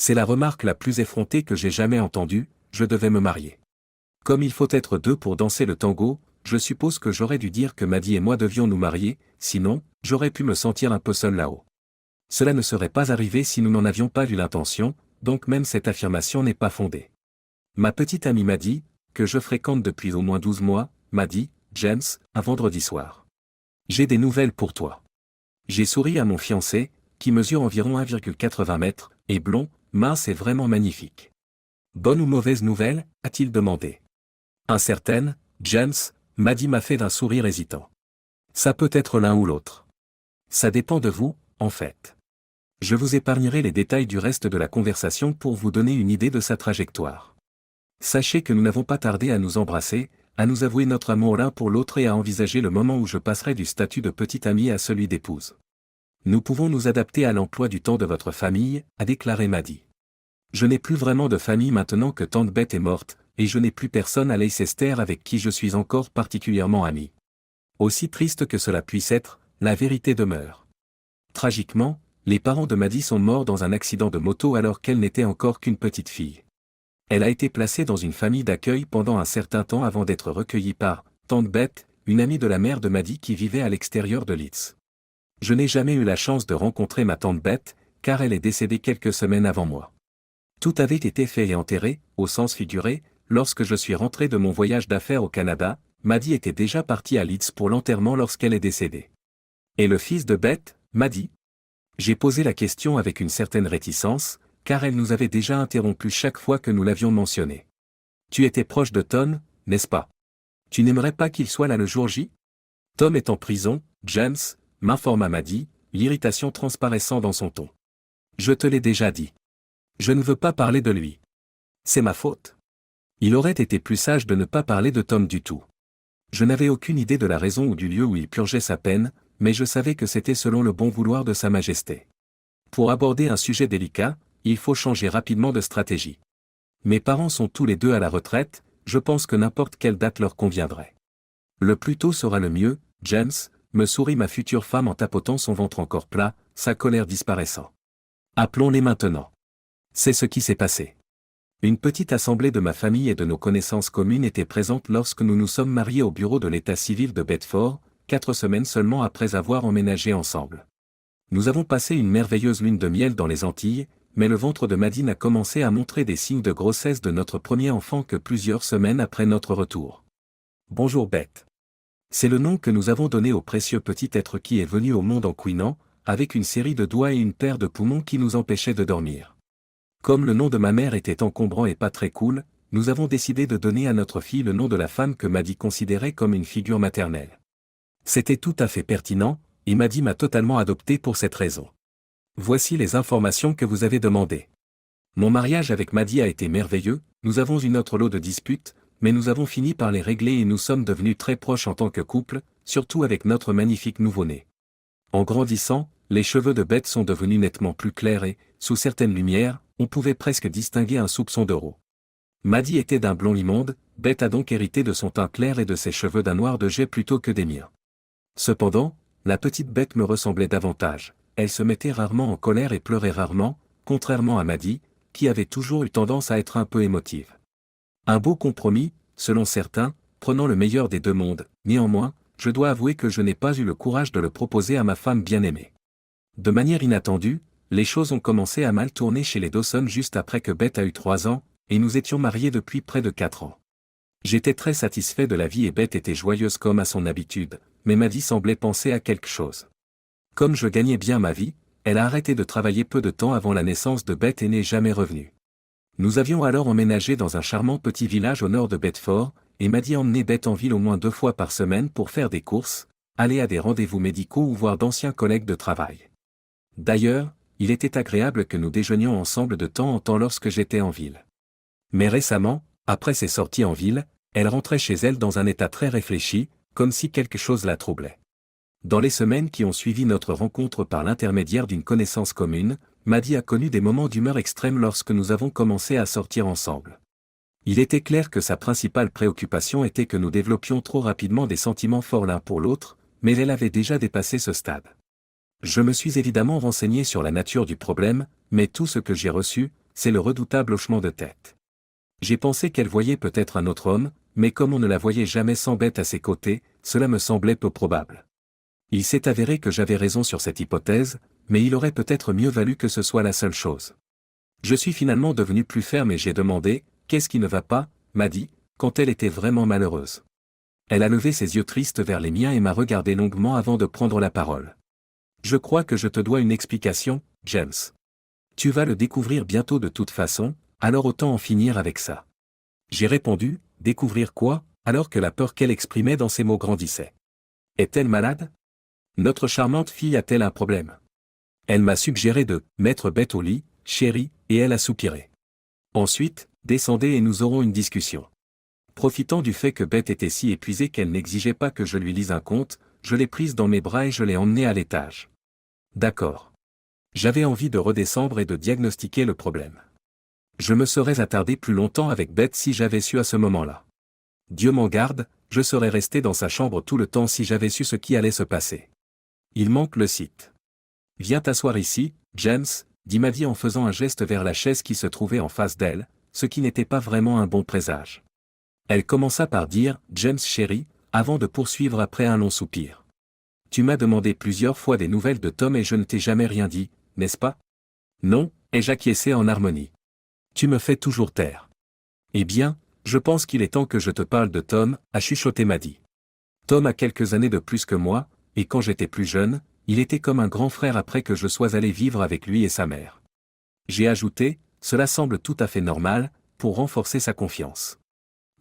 C'est la remarque la plus effrontée que j'ai jamais entendue, je devais me marier. Comme il faut être deux pour danser le tango, je suppose que j'aurais dû dire que Maddy et moi devions nous marier, sinon, j'aurais pu me sentir un peu seul là-haut. Cela ne serait pas arrivé si nous n'en avions pas eu l'intention, donc même cette affirmation n'est pas fondée. Ma petite amie m'a dit, que je fréquente depuis au moins 12 mois, m'a dit, James, un vendredi soir. J'ai des nouvelles pour toi. J'ai souri à mon fiancé, qui mesure environ 1,80 m, et blond, mince et vraiment magnifique. Bonne ou mauvaise nouvelle, a-t-il demandé. Incertaine, James, Maddy m'a fait d'un sourire hésitant. Ça peut être l'un ou l'autre. Ça dépend de vous, en fait. Je vous épargnerai les détails du reste de la conversation pour vous donner une idée de sa trajectoire. Sachez que nous n'avons pas tardé à nous embrasser, à nous avouer notre amour l'un pour l'autre et à envisager le moment où je passerai du statut de petite amie à celui d'épouse. Nous pouvons nous adapter à l'emploi du temps de votre famille, a déclaré Maddy. Je n'ai plus vraiment de famille maintenant que tante Beth est morte, et je n'ai plus personne à Leicester avec qui je suis encore particulièrement amie. Aussi triste que cela puisse être, la vérité demeure. Tragiquement, les parents de Maddy sont morts dans un accident de moto alors qu'elle n'était encore qu'une petite fille. Elle a été placée dans une famille d'accueil pendant un certain temps avant d'être recueillie par tante Beth, une amie de la mère de Maddy qui vivait à l'extérieur de Leeds. Je n'ai jamais eu la chance de rencontrer ma tante Beth, car elle est décédée quelques semaines avant moi. Tout avait été fait et enterré, au sens figuré, lorsque je suis rentré de mon voyage d'affaires au Canada. Maddy était déjà partie à Leeds pour l'enterrement lorsqu'elle est décédée. Et le fils de Beth, Maddy? J'ai posé la question avec une certaine réticence, car elle nous avait déjà interrompu chaque fois que nous l'avions mentionné. Tu étais proche de Tom, n'est-ce pas? Tu n'aimerais pas qu'il soit là le jour J? Tom est en prison, James, m'informa Maddy, l'irritation transparaissant dans son ton. Je te l'ai déjà dit. Je ne veux pas parler de lui. C'est ma faute. Il aurait été plus sage de ne pas parler de Tom du tout. Je n'avais aucune idée de la raison ou du lieu où il purgeait sa peine, mais je savais que c'était selon le bon vouloir de Sa Majesté. Pour aborder un sujet délicat, il faut changer rapidement de stratégie. Mes parents sont tous les deux à la retraite, je pense que n'importe quelle date leur conviendrait. Le plus tôt sera le mieux, James, me sourit ma future femme en tapotant son ventre encore plat, sa colère disparaissant. Appelons-les maintenant. C'est ce qui s'est passé. Une petite assemblée de ma famille et de nos connaissances communes était présente lorsque nous nous sommes mariés au bureau de l'état civil de Bedford, 4 semaines seulement après avoir emménagé ensemble. Nous avons passé une merveilleuse lune de miel dans les Antilles, mais le ventre de Maddy a commencé à montrer des signes de grossesse de notre premier enfant que plusieurs semaines après notre retour. Bonjour Beth. C'est le nom que nous avons donné au précieux petit être qui est venu au monde en couinant, avec une série de doigts et une paire de poumons qui nous empêchaient de dormir. Comme le nom de ma mère était encombrant et pas très cool, nous avons décidé de donner à notre fille le nom de la femme que Maddy considérait comme une figure maternelle. C'était tout à fait pertinent, et Maddy m'a totalement adopté pour cette raison. Voici les informations que vous avez demandées. Mon mariage avec Maddy a été merveilleux, nous avons eu notre lot de disputes, mais nous avons fini par les régler et nous sommes devenus très proches en tant que couple, surtout avec notre magnifique nouveau-né. En grandissant, les cheveux de Beth sont devenus nettement plus clairs et, sous certaines lumières, on pouvait presque distinguer un soupçon d'euro. Maddy était d'un blond immonde, Beth a donc hérité de son teint clair et de ses cheveux d'un noir de jet plutôt que des miens. Cependant, la petite Beth me ressemblait davantage, elle se mettait rarement en colère et pleurait rarement, contrairement à Maddy, qui avait toujours eu tendance à être un peu émotive. Un beau compromis, selon certains, prenant le meilleur des deux mondes, néanmoins, je dois avouer que je n'ai pas eu le courage de le proposer à ma femme bien-aimée. De manière inattendue, les choses ont commencé à mal tourner chez les Dawson juste après que Beth a eu 3 ans, et nous étions mariés depuis près de 4 ans. J'étais très satisfait de la vie et Beth était joyeuse comme à son habitude, mais Maddy semblait penser à quelque chose. Comme je gagnais bien ma vie, elle a arrêté de travailler peu de temps avant la naissance de Beth et n'est jamais revenue. Nous avions alors emménagé dans un charmant petit village au nord de Bedford, et Maddy emmenait Beth en ville au moins 2 fois par semaine pour faire des courses, aller à des rendez-vous médicaux ou voir d'anciens collègues de travail. D'ailleurs, il était agréable que nous déjeunions ensemble de temps en temps lorsque j'étais en ville. Mais récemment, après ses sorties en ville, elle rentrait chez elle dans un état très réfléchi, comme si quelque chose la troublait. Dans les semaines qui ont suivi notre rencontre par l'intermédiaire d'une connaissance commune, Maddy a connu des moments d'humeur extrême lorsque nous avons commencé à sortir ensemble. Il était clair que sa principale préoccupation était que nous développions trop rapidement des sentiments forts l'un pour l'autre, mais elle avait déjà dépassé ce stade. Je me suis évidemment renseigné sur la nature du problème, mais tout ce que j'ai reçu, c'est le redoutable hochement de tête. J'ai pensé qu'elle voyait peut-être un autre homme, mais comme on ne la voyait jamais sans Beth à ses côtés, cela me semblait peu probable. Il s'est avéré que j'avais raison sur cette hypothèse, mais il aurait peut-être mieux valu que ce soit la seule chose. Je suis finalement devenu plus ferme et j'ai demandé « Qu'est-ce qui ne va pas ?» m'a dit, quand elle était vraiment malheureuse. Elle a levé ses yeux tristes vers les miens et m'a regardé longuement avant de prendre la parole. « Je crois que je te dois une explication, James. Tu vas le découvrir bientôt de toute façon, alors autant en finir avec ça. » J'ai répondu « Découvrir quoi ?» alors que la peur qu'elle exprimait dans ses mots grandissait. Est-elle malade ? Notre charmante fille a-t-elle un problème ? Elle m'a suggéré de mettre Beth au lit, chérie, et elle a soupiré. Ensuite, descendez et nous aurons une discussion. Profitant du fait que Beth était si épuisée qu'elle n'exigeait pas que je lui lise un conte, je l'ai prise dans mes bras et je l'ai emmenée à l'étage. D'accord. J'avais envie de redescendre et de diagnostiquer le problème. Je me serais attardé plus longtemps avec Beth si j'avais su à ce moment-là. Dieu m'en garde, je serais resté dans sa chambre tout le temps si j'avais su ce qui allait se passer. Il manque le site. Viens t'asseoir ici, James, dit Maddie en faisant un geste vers la chaise qui se trouvait en face d'elle, ce qui n'était pas vraiment un bon présage. Elle commença par dire « James chéri », avant de poursuivre après un long soupir. « Tu m'as demandé plusieurs fois des nouvelles de Tom et je ne t'ai jamais rien dit, n'est-ce pas ? » « Non », ai-je acquiescé en harmonie. « Tu me fais toujours taire. »« Eh bien, je pense qu'il est temps que je te parle de Tom, » a chuchoté Maddie. Tom a quelques années de plus que moi, et quand j'étais plus jeune, il était comme un grand frère après que je sois allé vivre avec lui et sa mère. J'ai ajouté, cela semble tout à fait normal, pour renforcer sa confiance.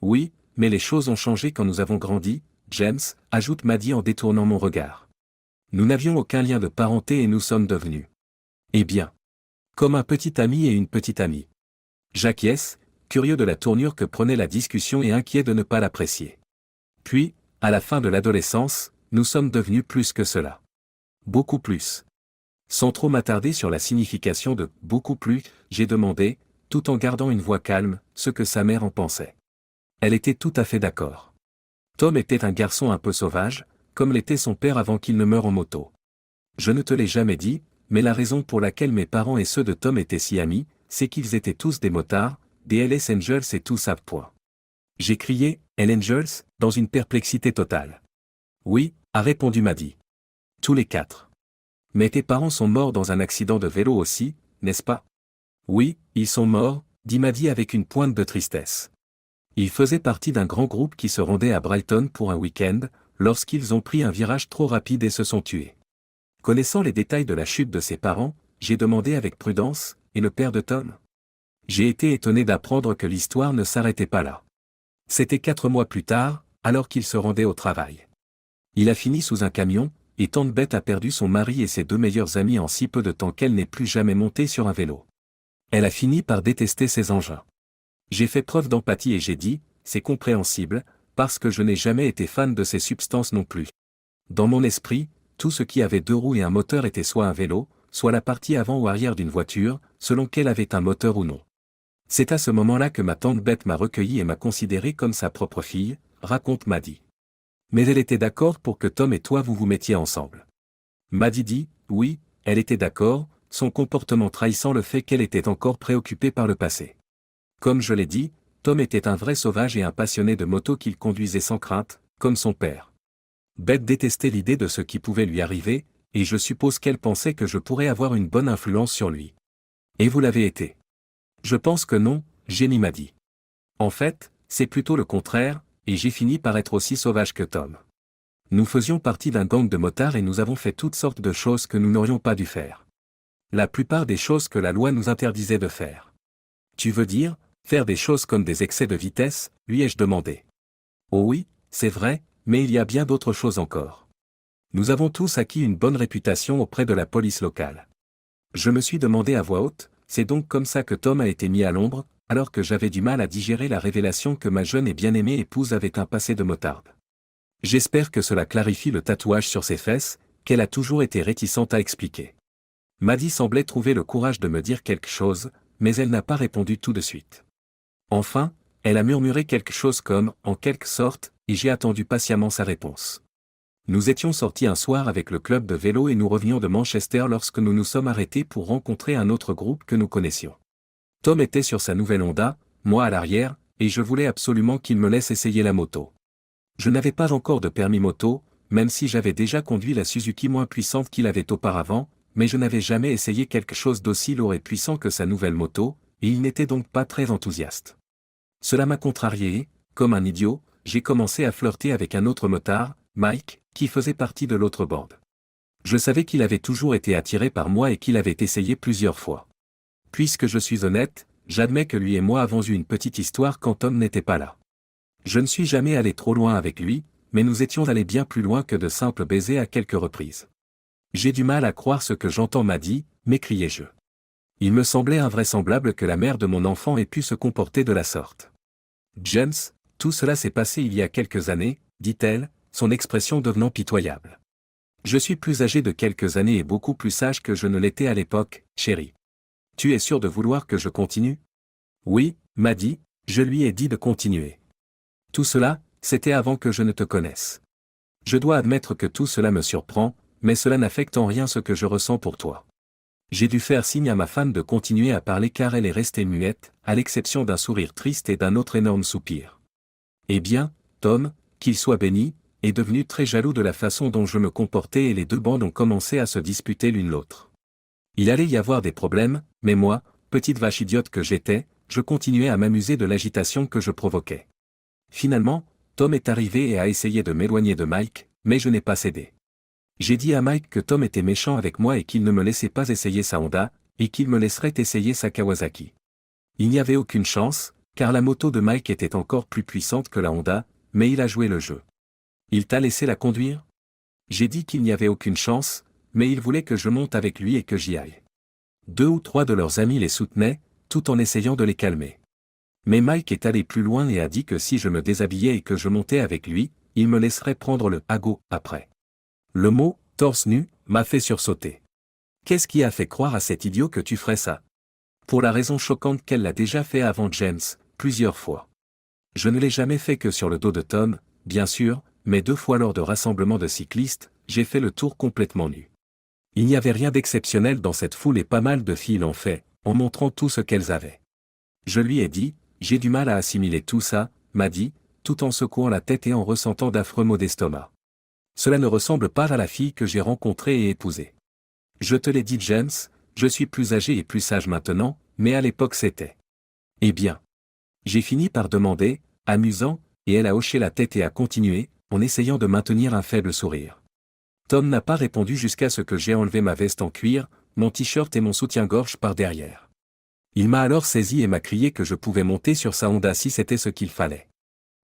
Oui, mais les choses ont changé quand nous avons grandi, James, ajoute Maddie en détournant mon regard. Nous n'avions aucun lien de parenté et nous sommes devenus. Eh bien. Comme un petit ami et une petite amie. J'acquiesce, curieux de la tournure que prenait la discussion et inquiet de ne pas l'apprécier. Puis, à la fin de l'adolescence, nous sommes devenus plus que cela. Beaucoup plus. Sans trop m'attarder sur la signification de « beaucoup plus », j'ai demandé, tout en gardant une voix calme, ce que sa mère en pensait. Elle était tout à fait d'accord. Tom était un garçon un peu sauvage, comme l'était son père avant qu'il ne meure en moto. Je ne te l'ai jamais dit, mais la raison pour laquelle mes parents et ceux de Tom étaient si amis, c'est qu'ils étaient tous des motards, des Hells Angels et tous à point. J'ai crié « Hells Angels » dans une perplexité totale. Oui, a répondu Maddie. Tous les quatre. Mais tes parents sont morts dans un accident de vélo aussi, n'est-ce pas ? Oui, ils sont morts, dit Maddie avec une pointe de tristesse. Ils faisaient partie d'un grand groupe qui se rendait à Brighton pour un week-end, lorsqu'ils ont pris un virage trop rapide et se sont tués. Connaissant les détails de la chute de ses parents, j'ai demandé avec prudence, et le père de Tom ? J'ai été étonné d'apprendre que l'histoire ne s'arrêtait pas là. C'était 4 mois plus tard, alors qu'il se rendait au travail. Il a fini sous un camion, et tante Beth a perdu son mari et ses 2 meilleurs amis en si peu de temps qu'elle n'est plus jamais montée sur un vélo. Elle a fini par détester ces engins. J'ai fait preuve d'empathie et j'ai dit, c'est compréhensible, parce que je n'ai jamais été fan de ces substances non plus. Dans mon esprit, tout ce qui avait 2 roues et un moteur était soit un vélo, soit la partie avant ou arrière d'une voiture, selon qu'elle avait un moteur ou non. C'est à ce moment-là que ma tante Beth m'a recueilli et m'a considéré comme sa propre fille, raconte Maddie. Mais elle était d'accord pour que Tom et toi vous mettiez ensemble. Maddie dit, oui, elle était d'accord, son comportement trahissant le fait qu'elle était encore préoccupée par le passé. Comme je l'ai dit, Tom était un vrai sauvage et un passionné de moto qu'il conduisait sans crainte, comme son père. Beth détestait l'idée de ce qui pouvait lui arriver, et je suppose qu'elle pensait que je pourrais avoir une bonne influence sur lui. Et vous l'avez été. Je pense que non, Jenny m'a dit. En fait, c'est plutôt le contraire, et j'ai fini par être aussi sauvage que Tom. Nous faisions partie d'un gang de motards et nous avons fait toutes sortes de choses que nous n'aurions pas dû faire. La plupart des choses que la loi nous interdisait de faire. Tu veux dire, faire des choses comme des excès de vitesse, lui ai-je demandé. Oh oui, c'est vrai, mais il y a bien d'autres choses encore. Nous avons tous acquis une bonne réputation auprès de la police locale. Je me suis demandé à voix haute, c'est donc comme ça que Tom a été mis à l'ombre, alors que j'avais du mal à digérer la révélation que ma jeune et bien-aimée épouse avait un passé de motarde. J'espère que cela clarifie le tatouage sur ses fesses, qu'elle a toujours été réticente à expliquer. Maddie semblait trouver le courage de me dire quelque chose, mais elle n'a pas répondu tout de suite. Enfin, elle a murmuré quelque chose comme « en quelque sorte », et j'ai attendu patiemment sa réponse. Nous étions sortis un soir avec le club de vélo et nous revenions de Manchester lorsque nous nous sommes arrêtés pour rencontrer un autre groupe que nous connaissions. Tom était sur sa nouvelle Honda, moi à l'arrière, et je voulais absolument qu'il me laisse essayer la moto. Je n'avais pas encore de permis moto, même si j'avais déjà conduit la Suzuki moins puissante qu'il avait auparavant, mais je n'avais jamais essayé quelque chose d'aussi lourd et puissant que sa nouvelle moto, et il n'était donc pas très enthousiaste. Cela m'a contrarié et, comme un idiot, j'ai commencé à flirter avec un autre motard, Mike, qui faisait partie de l'autre bande. Je savais qu'il avait toujours été attiré par moi et qu'il avait essayé plusieurs fois. Puisque je suis honnête, j'admets que lui et moi avons eu une petite histoire quand Tom n'était pas là. Je ne suis jamais allé trop loin avec lui, mais nous étions allés bien plus loin que de simples baisers à quelques reprises. J'ai du mal à croire ce que j'entends, m'a dit, m'écriai-je. Il me semblait invraisemblable que la mère de mon enfant ait pu se comporter de la sorte. James, tout cela s'est passé il y a quelques années, dit-elle, son expression devenant pitoyable. Je suis plus âgé de quelques années et beaucoup plus sage que je ne l'étais à l'époque, chérie. Tu es sûr de vouloir que je continue? Oui, m'a dit, je lui ai dit de continuer. Tout cela, c'était avant que je ne te connaisse. Je dois admettre que tout cela me surprend, mais cela n'affecte en rien ce que je ressens pour toi. J'ai dû faire signe à ma femme de continuer à parler car elle est restée muette, à l'exception d'un sourire triste et d'un autre énorme soupir. Eh bien, Tom, qu'il soit béni, est devenu très jaloux de la façon dont je me comportais et les deux bandes ont commencé à se disputer l'une l'autre. Il allait y avoir des problèmes, mais moi, petite vache idiote que j'étais, je continuais à m'amuser de l'agitation que je provoquais. Finalement, Tom est arrivé et a essayé de m'éloigner de Mike, mais je n'ai pas cédé. J'ai dit à Mike que Tom était méchant avec moi et qu'il ne me laissait pas essayer sa Honda, et qu'il me laisserait essayer sa Kawasaki. Il n'y avait aucune chance, car la moto de Mike était encore plus puissante que la Honda, mais il a joué le jeu. Il t'a laissé la conduire? J'ai dit qu'il n'y avait aucune chance, mais il voulait que je monte avec lui et que j'y aille. 2 ou 3 de leurs amis les soutenaient, tout en essayant de les calmer. Mais Mike est allé plus loin et a dit que si je me déshabillais et que je montais avec lui, il me laisserait prendre le « hago » après. Le mot « torse nu » m'a fait sursauter. Qu'est-ce qui a fait croire à cet idiot que tu ferais ça? Pour la raison choquante qu'elle l'a déjà fait avant James, plusieurs fois. Je ne l'ai jamais fait que sur le dos de Tom, bien sûr, mais 2 fois lors de rassemblements de cyclistes, j'ai fait le tour complètement nu. Il n'y avait rien d'exceptionnel dans cette foule et pas mal de filles l'ont fait, en montrant tout ce qu'elles avaient. Je lui ai dit, j'ai du mal à assimiler tout ça, m'a dit, tout en secouant la tête et en ressentant d'affreux maux d'estomac. Cela ne ressemble pas à la fille que j'ai rencontrée et épousée. Je te l'ai dit, James, je suis plus âgé et plus sage maintenant, mais à l'époque c'était. Eh bien. J'ai fini par demander, amusant, et elle a hoché la tête et a continué, en essayant de maintenir un faible sourire. Tom n'a pas répondu jusqu'à ce que j'ai enlevé ma veste en cuir, mon t-shirt et mon soutien-gorge par derrière. Il m'a alors saisi et m'a crié que je pouvais monter sur sa Honda si c'était ce qu'il fallait.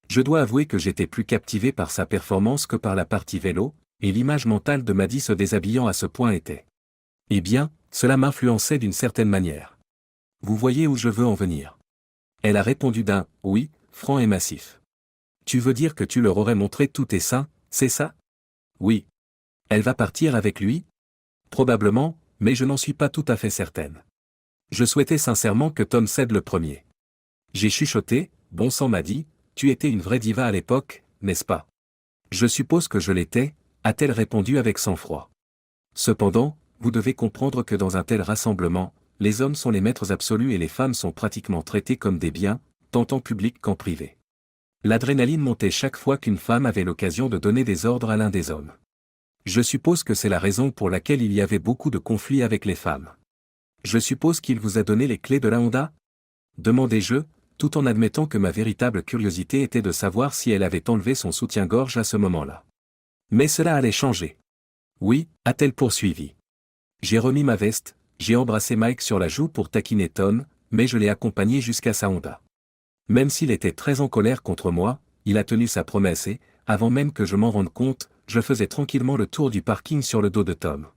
Je dois avouer que j'étais plus captivé par sa performance que par la partie vélo, et l'image mentale de Maddie se déshabillant à ce point était. Eh bien, cela m'influençait d'une certaine manière. Vous voyez où je veux en venir. Elle a répondu d'un « oui », franc et massif. Tu veux dire que tu leur aurais montré tous tes seins, c'est ça? Oui. Elle va partir avec lui? Probablement, mais je n'en suis pas tout à fait certaine. Je souhaitais sincèrement que Tom cède le premier. J'ai chuchoté, bon sang m'a dit, tu étais une vraie diva à l'époque, n'est-ce pas? Je suppose que je l'étais, a-t-elle répondu avec sang-froid. Cependant, vous devez comprendre que dans un tel rassemblement, les hommes sont les maîtres absolus et les femmes sont pratiquement traitées comme des biens, tant en public qu'en privé. L'adrénaline montait chaque fois qu'une femme avait l'occasion de donner des ordres à l'un des hommes. Je suppose que c'est la raison pour laquelle il y avait beaucoup de conflits avec les femmes. Je suppose qu'il vous a donné les clés de la Honda? Demandai-je, tout en admettant que ma véritable curiosité était de savoir si elle avait enlevé son soutien-gorge à ce moment-là. Mais cela allait changer. Oui, a-t-elle poursuivi. J'ai remis ma veste, j'ai embrassé Mike sur la joue pour taquiner Tom, mais je l'ai accompagné jusqu'à sa Honda. Même s'il était très en colère contre moi, il a tenu sa promesse et, avant même que je m'en rende compte, je faisais tranquillement le tour du parking sur le dos de Tom.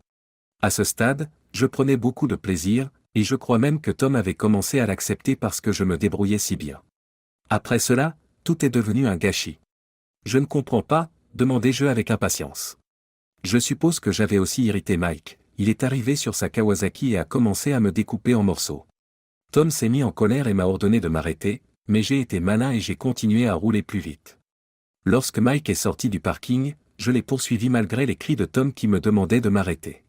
À ce stade, je prenais beaucoup de plaisir, et je crois même que Tom avait commencé à l'accepter parce que je me débrouillais si bien. Après cela, tout est devenu un gâchis. Je ne comprends pas, demandai-je avec impatience. Je suppose que j'avais aussi irrité Mike, il est arrivé sur sa Kawasaki et a commencé à me découper en morceaux. Tom s'est mis en colère et m'a ordonné de m'arrêter, mais j'ai été malin et j'ai continué à rouler plus vite. Lorsque Mike est sorti du parking, je l'ai poursuivi malgré les cris de Tom qui me demandait de m'arrêter.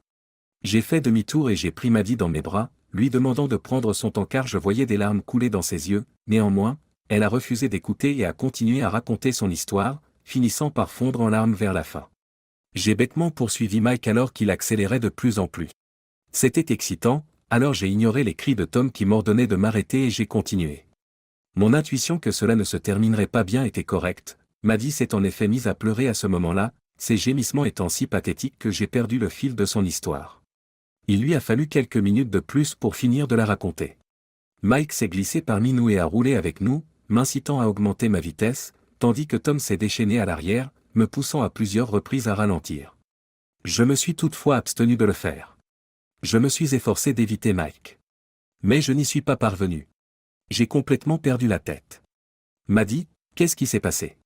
J'ai fait demi-tour et j'ai pris Maddie dans mes bras, lui demandant de prendre son temps car je voyais des larmes couler dans ses yeux. Néanmoins, elle a refusé d'écouter et a continué à raconter son histoire, finissant par fondre en larmes vers la fin. J'ai bêtement poursuivi Mike alors qu'il accélérait de plus en plus. C'était excitant, alors j'ai ignoré les cris de Tom qui m'ordonnaient de m'arrêter et j'ai continué. Mon intuition que cela ne se terminerait pas bien était correcte. Maddie s'est en effet mise à pleurer à ce moment-là, ses gémissements étant si pathétiques que j'ai perdu le fil de son histoire. Il lui a fallu quelques minutes de plus pour finir de la raconter. Mike s'est glissé parmi nous et a roulé avec nous, m'incitant à augmenter ma vitesse, tandis que Tom s'est déchaîné à l'arrière, me poussant à plusieurs reprises à ralentir. Je me suis toutefois abstenu de le faire. Je me suis efforcé d'éviter Mike. Mais je n'y suis pas parvenu. J'ai complètement perdu la tête. Maddie, qu'est-ce qui s'est passé?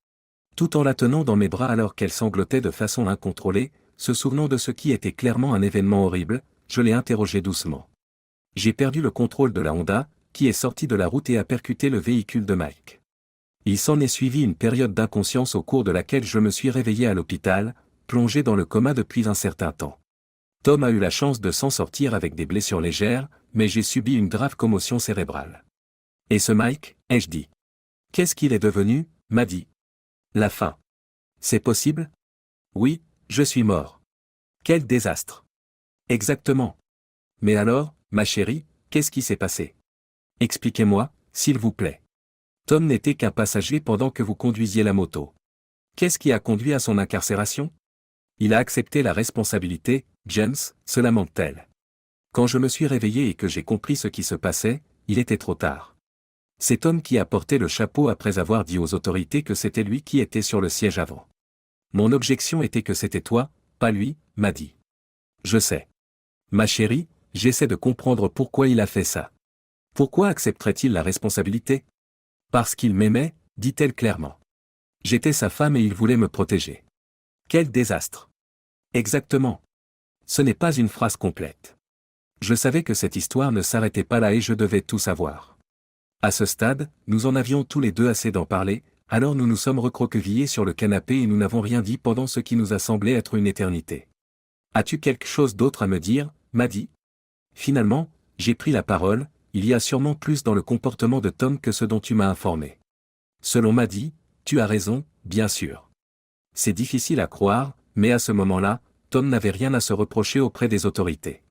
Tout en la tenant dans mes bras alors qu'elle sanglotait de façon incontrôlée, se souvenant de ce qui était clairement un événement horrible, je l'ai interrogée doucement. J'ai perdu le contrôle de la Honda, qui est sortie de la route et a percuté le véhicule de Mike. Il s'en est suivi une période d'inconscience au cours de laquelle je me suis réveillé à l'hôpital, plongé dans le coma depuis un certain temps. Tom a eu la chance de s'en sortir avec des blessures légères, mais j'ai subi une grave commotion cérébrale. Et ce Mike, ai-je dit. Qu'est-ce qu'il est devenu, m'a dit. La fin. C'est possible? Oui, je suis mort. Quel désastre. Exactement. Mais alors, ma chérie, qu'est-ce qui s'est passé? Expliquez-moi, s'il vous plaît. Tom n'était qu'un passager pendant que vous conduisiez la moto. Qu'est-ce qui a conduit à son incarcération? Il a accepté la responsabilité, James, se lamente-t-elle. Quand je me suis réveillé et que j'ai compris ce qui se passait, il était trop tard. C'est Tom qui a porté le chapeau après avoir dit aux autorités que c'était lui qui était sur le siège avant. Mon objection était que c'était toi, pas lui, m'a dit. Je sais. Ma chérie, j'essaie de comprendre pourquoi il a fait ça. Pourquoi accepterait-il la responsabilité? Parce qu'il m'aimait, dit-elle clairement. J'étais sa femme et il voulait me protéger. Quel désastre. Exactement. Ce n'est pas une phrase complète. Je savais que cette histoire ne s'arrêtait pas là et je devais tout savoir. À ce stade, nous en avions tous les deux assez d'en parler, alors nous nous sommes recroquevillés sur le canapé et nous n'avons rien dit pendant ce qui nous a semblé être une éternité. As-tu quelque chose d'autre à me dire, m'a dit? Finalement, j'ai pris la parole, il y a sûrement plus dans le comportement de Tom que ce dont tu m'as informé. Selon Maddie, tu as raison, bien sûr. C'est difficile à croire, mais à ce moment-là, Tom n'avait rien à se reprocher auprès des autorités.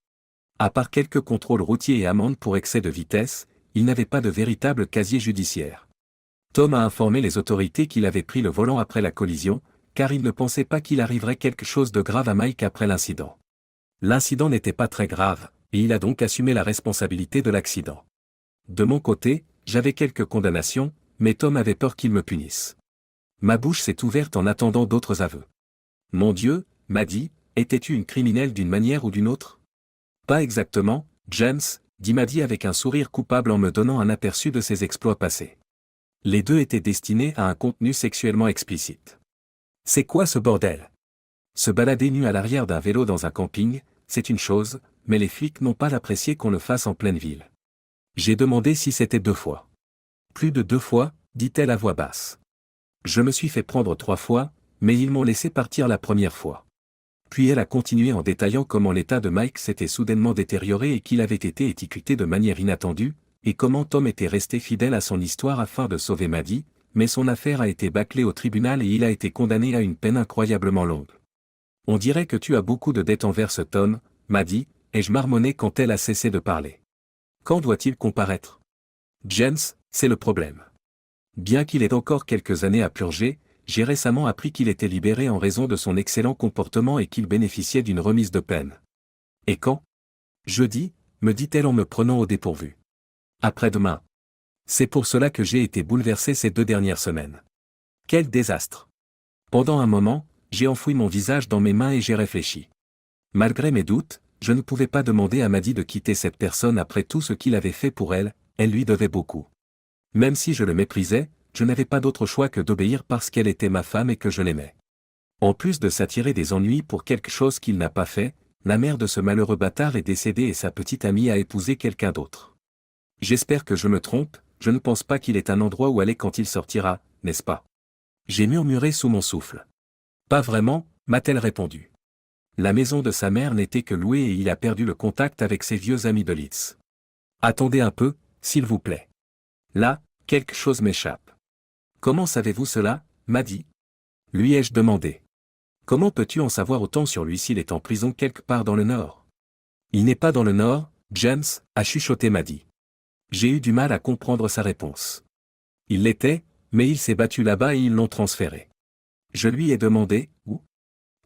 À part quelques contrôles routiers et amendes pour excès de vitesse, il n'avait pas de véritable casier judiciaire. Tom a informé les autorités qu'il avait pris le volant après la collision, car il ne pensait pas qu'il arriverait quelque chose de grave à Mike après l'incident. L'incident n'était pas très grave, et il a donc assumé la responsabilité de l'accident. De mon côté, j'avais quelques condamnations, mais Tom avait peur qu'il me punisse. Ma bouche s'est ouverte en attendant d'autres aveux. Mon Dieu, m'a dit, étais-tu une criminelle d'une manière ou d'une autre? Pas exactement, James, dit Maddie avec un sourire coupable en me donnant un aperçu de ses exploits passés. Les deux étaient destinés à un contenu sexuellement explicite. C'est quoi ce bordel? Se balader nu à l'arrière d'un vélo dans un camping, c'est une chose, mais les flics n'ont pas l'apprécié qu'on le fasse en pleine ville. J'ai demandé si c'était 2 fois. Plus de 2 fois, dit-elle à voix basse. Je me suis fait prendre 3 fois, mais ils m'ont laissé partir la première fois. Puis elle a continué en détaillant comment l'état de Mike s'était soudainement détérioré et qu'il avait été étiqueté de manière inattendue, et comment Tom était resté fidèle à son histoire afin de sauver Maddie, mais son affaire a été bâclée au tribunal et il a été condamné à une peine incroyablement longue. On dirait que tu as beaucoup de dettes envers ce Tom, Maddie, ai-je marmonné quand elle a cessé de parler. Quand doit-il comparaître? James, c'est le problème. Bien qu'il ait encore quelques années à purger, j'ai récemment appris qu'il était libéré en raison de son excellent comportement et qu'il bénéficiait d'une remise de peine. Et quand? Jeudi, me dit-elle en me prenant au dépourvu. Après-demain. C'est pour cela que j'ai été bouleversé ces 2 dernières semaines. Quel désastre! Pendant un moment, j'ai enfoui mon visage dans mes mains et j'ai réfléchi. Malgré mes doutes, je ne pouvais pas demander à Maddie de quitter cette personne après tout ce qu'il avait fait pour elle, elle lui devait beaucoup. Même si je le méprisais, je n'avais pas d'autre choix que d'obéir parce qu'elle était ma femme et que je l'aimais. En plus de s'attirer des ennuis pour quelque chose qu'il n'a pas fait, la mère de ce malheureux bâtard est décédée et sa petite amie a épousé quelqu'un d'autre. J'espère que je me trompe, je ne pense pas qu'il ait un endroit où aller quand il sortira, n'est-ce pas? J'ai murmuré sous mon souffle. Pas vraiment, m'a-t-elle répondu. La maison de sa mère n'était que louée et il a perdu le contact avec ses vieux amis de Leeds. Attendez un peu, s'il vous plaît. Là, quelque chose m'échappe. Comment savez-vous cela, Maddie? Lui ai-je demandé. Comment peux-tu en savoir autant sur lui s'il est en prison quelque part dans le Nord? Il n'est pas dans le Nord, James, a chuchoté Maddie. J'ai eu du mal à comprendre sa réponse. Il l'était, mais il s'est battu là-bas et ils l'ont transféré. Je lui ai demandé, où?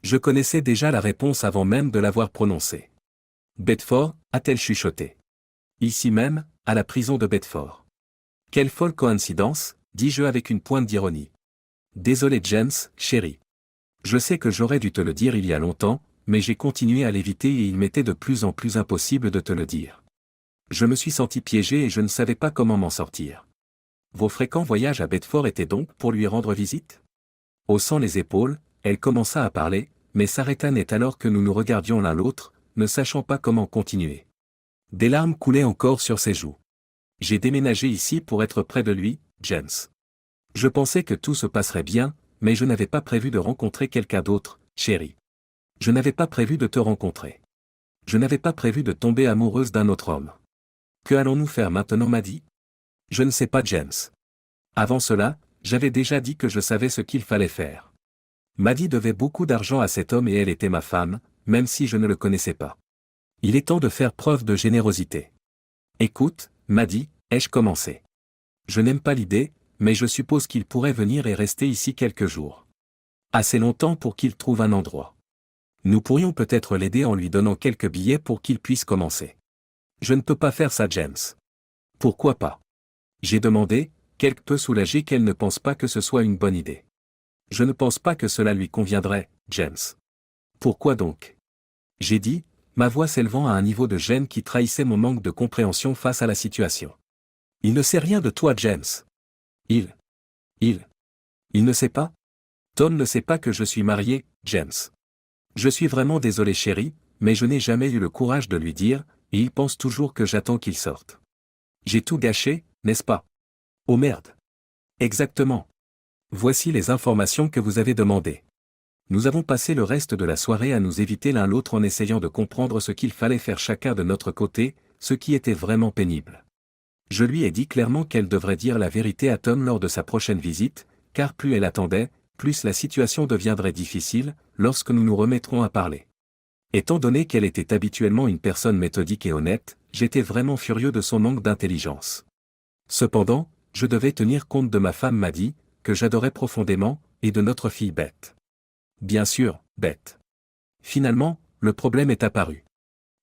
Je connaissais déjà la réponse avant même de l'avoir prononcée. Bedford, a-t-elle chuchoté. Ici même, à la prison de Bedford. Quelle folle coïncidence, dis-je avec une pointe d'ironie. Désolé James, chéri. Je sais que j'aurais dû te le dire il y a longtemps, mais j'ai continué à l'éviter et il m'était de plus en plus impossible de te le dire. Je me suis senti piégé et je ne savais pas comment m'en sortir. Vos fréquents voyages à Bedford étaient donc pour lui rendre visite? Haussant les épaules, elle commença à parler, mais s'arrêta net alors que nous nous regardions l'un l'autre, ne sachant pas comment continuer. Des larmes coulaient encore sur ses joues. J'ai déménagé ici pour être près de lui, James. Je pensais que tout se passerait bien, mais je n'avais pas prévu de rencontrer quelqu'un d'autre, chérie. Je n'avais pas prévu de te rencontrer. Je n'avais pas prévu de tomber amoureuse d'un autre homme. Que allons-nous faire maintenant, Maddie? Je ne sais pas, James. Avant cela, j'avais déjà dit que je savais ce qu'il fallait faire. Maddie devait beaucoup d'argent à cet homme et elle était ma femme, même si je ne le connaissais pas. Il est temps de faire preuve de générosité. Écoute, Maddie, ai-je commencé? Je n'aime pas l'idée, mais je suppose qu'il pourrait venir et rester ici quelques jours. Assez longtemps pour qu'il trouve un endroit. Nous pourrions peut-être l'aider en lui donnant quelques billets pour qu'il puisse commencer. Je ne peux pas faire ça, James. Pourquoi pas? J'ai demandé, quelque peu soulagé qu'elle ne pense pas que ce soit une bonne idée. Je ne pense pas que cela lui conviendrait, James. Pourquoi donc? J'ai dit, ma voix s'élevant à un niveau de gêne qui trahissait mon manque de compréhension face à la situation. Il ne sait rien de toi, James. Il ne sait pas? Tom ne sait pas que je suis marié, James. Je suis vraiment désolé, chérie, mais je n'ai jamais eu le courage de lui dire, et il pense toujours que j'attends qu'il sorte. J'ai tout gâché, n'est-ce pas? Oh merde. Exactement. Voici les informations que vous avez demandées. Nous avons passé le reste de la soirée à nous éviter l'un l'autre en essayant de comprendre ce qu'il fallait faire chacun de notre côté, ce qui était vraiment pénible. Je lui ai dit clairement qu'elle devrait dire la vérité à Tom lors de sa prochaine visite, car plus elle attendait, plus la situation deviendrait difficile, lorsque nous nous remettrons à parler. Étant donné qu'elle était habituellement une personne méthodique et honnête, j'étais vraiment furieux de son manque d'intelligence. Cependant, je devais tenir compte de ma femme Maddie, que j'adorais profondément, et de notre fille Beth. Bien sûr, Beth. Finalement, le problème est apparu.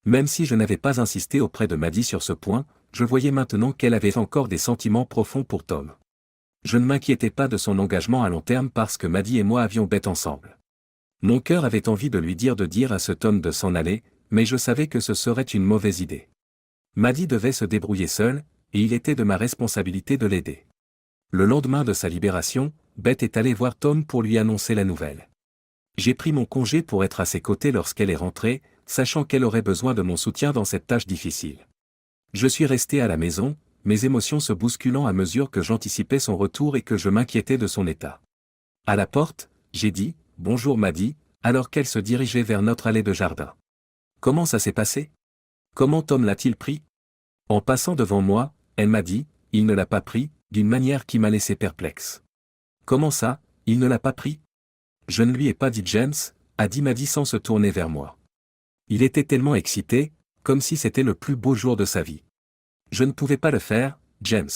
Même si je n'avais pas insisté auprès de Maddie sur ce point, je voyais maintenant qu'elle avait encore des sentiments profonds pour Tom. Je ne m'inquiétais pas de son engagement à long terme parce que Maddie et moi avions Beth ensemble. Mon cœur avait envie de lui dire à ce Tom de s'en aller, mais je savais que ce serait une mauvaise idée. Maddie devait se débrouiller seule, et il était de ma responsabilité de l'aider. Le lendemain de sa libération, Beth est allée voir Tom pour lui annoncer la nouvelle. J'ai pris mon congé pour être à ses côtés lorsqu'elle est rentrée, sachant qu'elle aurait besoin de mon soutien dans cette tâche difficile. Je suis resté à la maison, mes émotions se bousculant à mesure que j'anticipais son retour et que je m'inquiétais de son état. À la porte, j'ai dit « Bonjour Maddie », alors qu'elle se dirigeait vers notre allée de jardin. Comment ça s'est passé? Comment Tom l'a-t-il pris? En passant devant moi, elle m'a dit « Il ne l'a pas pris », d'une manière qui m'a laissé perplexe. Comment ça, il ne l'a pas pris? Je ne lui ai pas dit James, a dit Maddie sans se tourner vers moi. Il était tellement excité, comme si c'était le plus beau jour de sa vie. Je ne pouvais pas le faire, James.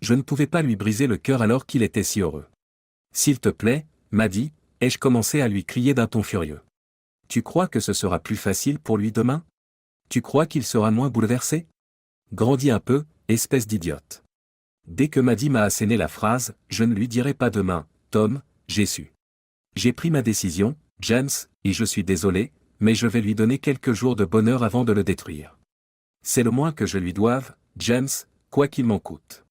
Je ne pouvais pas lui briser le cœur alors qu'il était si heureux. S'il te plaît, Maddie, ai-je commencé à lui crier d'un ton furieux. Tu crois que ce sera plus facile pour lui demain? Tu crois qu'il sera moins bouleversé? Grandis un peu, espèce d'idiote. Dès que Maddie m'a asséné la phrase, je ne lui dirai pas demain, Tom, j'ai su. J'ai pris ma décision, James, et je suis désolé, mais je vais lui donner quelques jours de bonheur avant de le détruire. C'est le moins que je lui doive, James, quoi qu'il m'en coûte.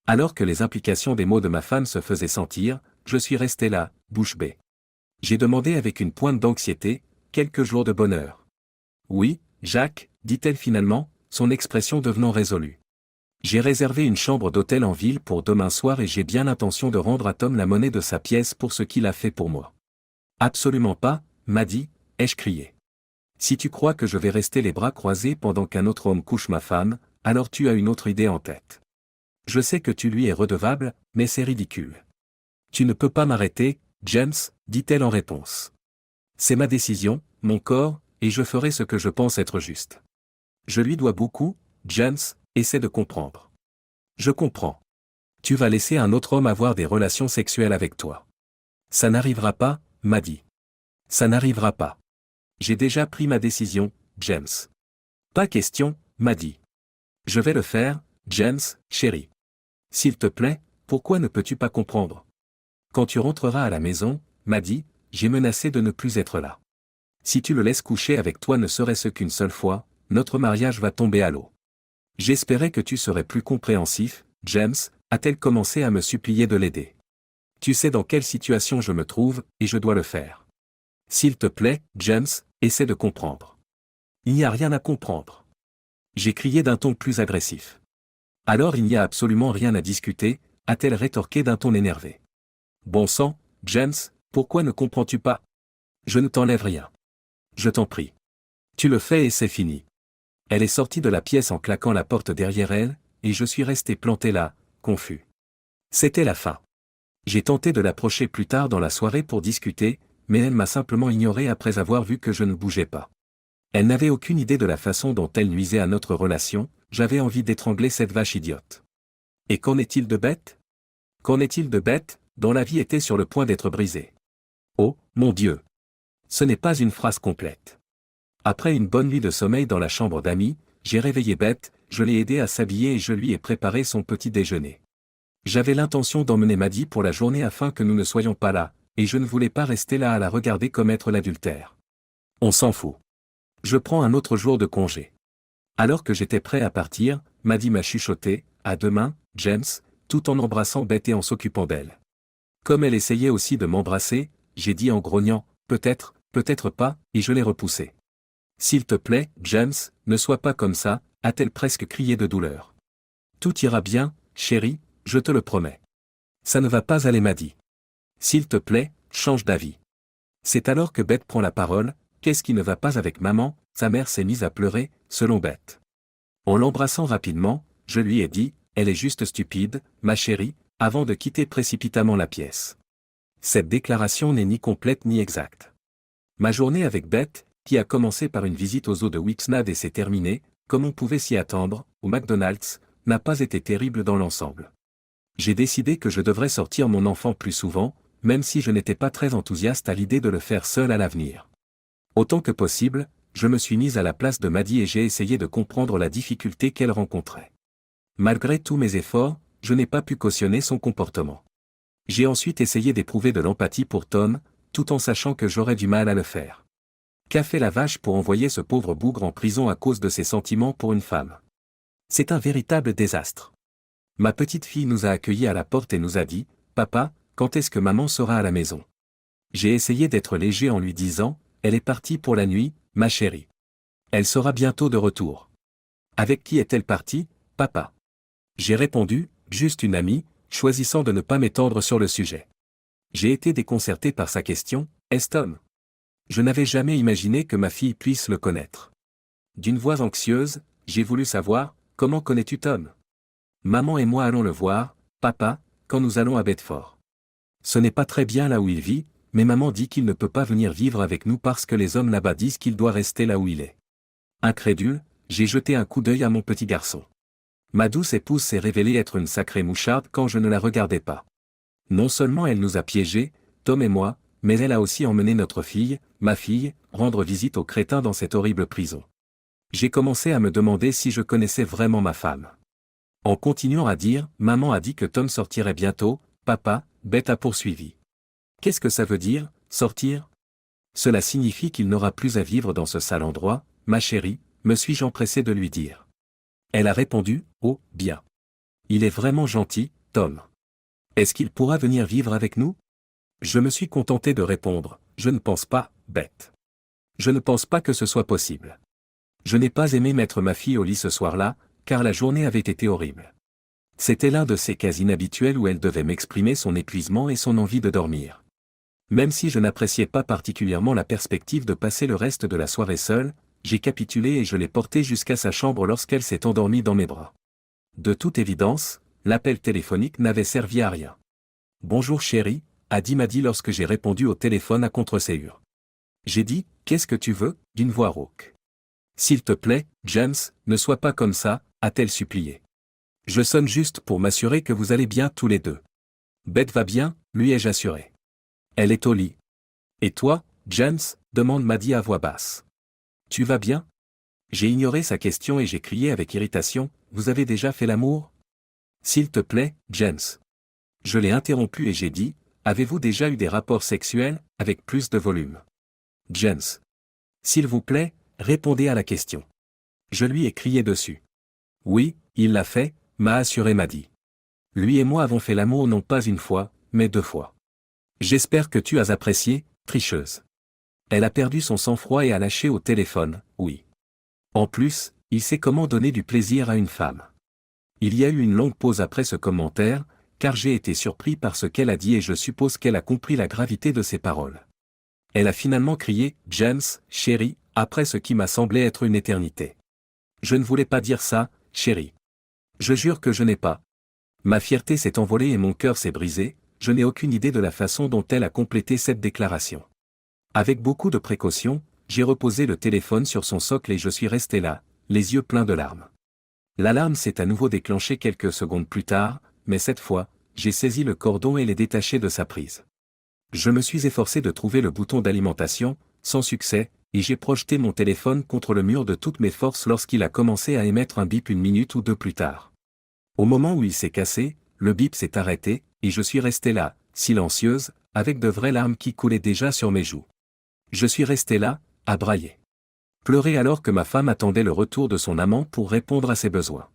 Alors que les implications des mots de ma femme se faisaient sentir, je suis resté là, bouche bée. J'ai demandé avec une pointe d'anxiété, quelques jours de bonheur. Oui, Jacques, dit-elle finalement, son expression devenant résolue. J'ai réservé une chambre d'hôtel en ville pour demain soir et j'ai bien l'intention de rendre à Tom la monnaie de sa pièce pour ce qu'il a fait pour moi. Absolument pas, Maddie, ai-je crié. Si tu crois que je vais rester les bras croisés pendant qu'un autre homme couche ma femme, alors tu as une autre idée en tête. Je sais que tu lui es redevable, mais c'est ridicule. Tu ne peux pas m'arrêter, James, dit-elle en réponse. C'est ma décision, mon corps, et je ferai ce que je pense être juste. Je lui dois beaucoup, James, essaie de comprendre. Je comprends. Tu vas laisser un autre homme avoir des relations sexuelles avec toi. Ça n'arrivera pas, m'a dit. Ça n'arrivera pas. J'ai déjà pris ma décision, James. Pas question, m'a dit. Je vais le faire, James, chéri. S'il te plaît, pourquoi ne peux-tu pas comprendre? Quand tu rentreras à la maison, m'a dit, j'ai menacé de ne plus être là. Si tu le laisses coucher avec toi ne serait-ce qu'une seule fois, notre mariage va tomber à l'eau. J'espérais que tu serais plus compréhensif, James, a-t-elle commencé à me supplier de l'aider. Tu sais dans quelle situation je me trouve, et je dois le faire. S'il te plaît, James, essaie de comprendre. Il n'y a rien à comprendre. J'ai crié d'un ton plus agressif. Alors il n'y a absolument rien à discuter, a-t-elle rétorqué d'un ton énervé. Bon sang, James, pourquoi ne comprends-tu pas? Je ne t'enlève rien. Je t'en prie. Tu le fais et c'est fini. Elle est sortie de la pièce en claquant la porte derrière elle, et je suis resté planté là, confus. C'était la fin. J'ai tenté de l'approcher plus tard dans la soirée pour discuter, mais elle m'a simplement ignoré après avoir vu que je ne bougeais pas. Elle n'avait aucune idée de la façon dont elle nuisait à notre relation, j'avais envie d'étrangler cette vache idiote. Et qu'en est-il de Beth? Qu'en est-il de Beth, dont la vie était sur le point d'être brisée? Oh, mon Dieu! Ce n'est pas une phrase complète. Après une bonne nuit de sommeil dans la chambre d'amis, j'ai réveillé Beth, je l'ai aidée à s'habiller et je lui ai préparé son petit déjeuner. J'avais l'intention d'emmener Maddie pour la journée afin que nous ne soyons pas là, et je ne voulais pas rester là à la regarder commettre l'adultère. On s'en fout. Je prends un autre jour de congé. Alors que j'étais prêt à partir, Maddie m'a chuchoté, à demain, James, tout en embrassant Beth et en s'occupant d'elle. Comme elle essayait aussi de m'embrasser, j'ai dit en grognant, peut-être, peut-être pas, et je l'ai repoussée. S'il te plaît, James, ne sois pas comme ça, a-t-elle presque crié de douleur. Tout ira bien, chérie, je te le promets. Ça ne va pas aller, Maddie. S'il te plaît, change d'avis. C'est alors que Beth prend la parole, qu'est-ce qui ne va pas avec maman? Sa mère s'est mise à pleurer, selon Beth. En l'embrassant rapidement, je lui ai dit, elle est juste stupide, ma chérie, avant de quitter précipitamment la pièce. Cette déclaration n'est ni complète ni exacte. Ma journée avec Beth, qui a commencé par une visite aux eaux de Whipsnade et s'est terminée, comme on pouvait s'y attendre, au McDonald's, n'a pas été terrible dans l'ensemble. J'ai décidé que je devrais sortir mon enfant plus souvent, même si je n'étais pas très enthousiaste à l'idée de le faire seul à l'avenir. Autant que possible, je me suis mise à la place de Maddie et j'ai essayé de comprendre la difficulté qu'elle rencontrait. Malgré tous mes efforts, je n'ai pas pu cautionner son comportement. J'ai ensuite essayé d'éprouver de l'empathie pour Tom, tout en sachant que j'aurais du mal à le faire. Qu'a fait la vache pour envoyer ce pauvre bougre en prison à cause de ses sentiments pour une femme? C'est un véritable désastre. Ma petite fille nous a accueillis à la porte et nous a dit, « Papa, quand est-ce que maman sera à la maison ?» J'ai essayé d'être léger en lui disant, « Elle est partie pour la nuit, ma chérie. Elle sera bientôt de retour. » Avec qui est-elle partie, papa? J'ai répondu, « Juste une amie », choisissant de ne pas m'étendre sur le sujet. J'ai été déconcerté par sa question, « Est-ce Tom ?» Je n'avais jamais imaginé que ma fille puisse le connaître. D'une voix anxieuse, j'ai voulu savoir, « Comment connais-tu Tom ?» Maman et moi allons le voir, papa, quand nous allons à Bedford. Ce n'est pas très bien là où il vit, mais maman dit qu'il ne peut pas venir vivre avec nous parce que les hommes là-bas disent qu'il doit rester là où il est. Incrédule, j'ai jeté un coup d'œil à mon petit garçon. Ma douce épouse s'est révélée être une sacrée moucharde quand je ne la regardais pas. Non seulement elle nous a piégés, Tom et moi, mais elle a aussi emmené notre fille, ma fille, rendre visite aux crétins dans cette horrible prison. J'ai commencé à me demander si je connaissais vraiment ma femme. En continuant à dire, maman a dit que Tom sortirait bientôt, papa, Beth a poursuivi. Qu'est-ce que ça veut dire, sortir? Cela signifie qu'il n'aura plus à vivre dans ce sale endroit, ma chérie, me suis-je empressé de lui dire. Elle a répondu, oh, bien. Il est vraiment gentil, Tom. Est-ce qu'il pourra venir vivre avec nous? Je me suis contenté de répondre, je ne pense pas, Beth. Je ne pense pas que ce soit possible. Je n'ai pas aimé mettre ma fille au lit ce soir-là, car la journée avait été horrible. C'était l'un de ces cas inhabituels où elle devait m'exprimer son épuisement et son envie de dormir. Même si je n'appréciais pas particulièrement la perspective de passer le reste de la soirée seule, j'ai capitulé et je l'ai portée jusqu'à sa chambre lorsqu'elle s'est endormie dans mes bras. De toute évidence, l'appel téléphonique n'avait servi à rien. « Bonjour chérie », a dit Maddie lorsque j'ai répondu au téléphone à contre-ségur. J'ai dit « Qu'est-ce que tu veux ?» d'une voix rauque. « S'il te plaît, James, ne sois pas comme ça », a-t-elle supplié. « Je sonne juste pour m'assurer que vous allez bien tous les deux. »« Beth va bien », lui ai-je assuré. « Elle est au lit. »« Et toi, James ?» demande Maddie à voix basse. « Tu vas bien ?» J'ai ignoré sa question et j'ai crié avec irritation, « Vous avez déjà fait l'amour ?»« S'il te plaît, James. » Je l'ai interrompu et j'ai dit, « Avez-vous déjà eu des rapports sexuels, avec plus de volume ?» James. « S'il vous plaît, répondez à la question. » Je lui ai crié dessus. « Oui, il l'a fait », m'a assuré Maddie. « Lui et moi avons fait l'amour non pas une fois, mais 2 fois. »« J'espère que tu as apprécié, tricheuse. » Elle a perdu son sang-froid et a lâché au téléphone, « Oui. » En plus, il sait comment donner du plaisir à une femme. Il y a eu une longue pause après ce commentaire, car j'ai été surpris par ce qu'elle a dit et je suppose qu'elle a compris la gravité de ses paroles. Elle a finalement crié « James, chérie », après ce qui m'a semblé être une éternité. Je ne voulais pas dire ça, chérie. Je jure que je n'ai pas. Ma fierté s'est envolée et mon cœur s'est brisé, je n'ai aucune idée de la façon dont elle a complété cette déclaration. Avec beaucoup de précaution, j'ai reposé le téléphone sur son socle et je suis resté là, les yeux pleins de larmes. L'alarme s'est à nouveau déclenchée quelques secondes plus tard, mais cette fois, j'ai saisi le cordon et l'ai détaché de sa prise. Je me suis efforcé de trouver le bouton d'alimentation, sans succès, et j'ai projeté mon téléphone contre le mur de toutes mes forces lorsqu'il a commencé à émettre un bip 1 minute ou 2 plus tard. Au moment où il s'est cassé, le bip s'est arrêté, et je suis resté là, silencieuse, avec de vraies larmes qui coulaient déjà sur mes joues. Je suis resté là, à brailler. Pleurer alors que ma femme attendait le retour de son amant pour répondre à ses besoins.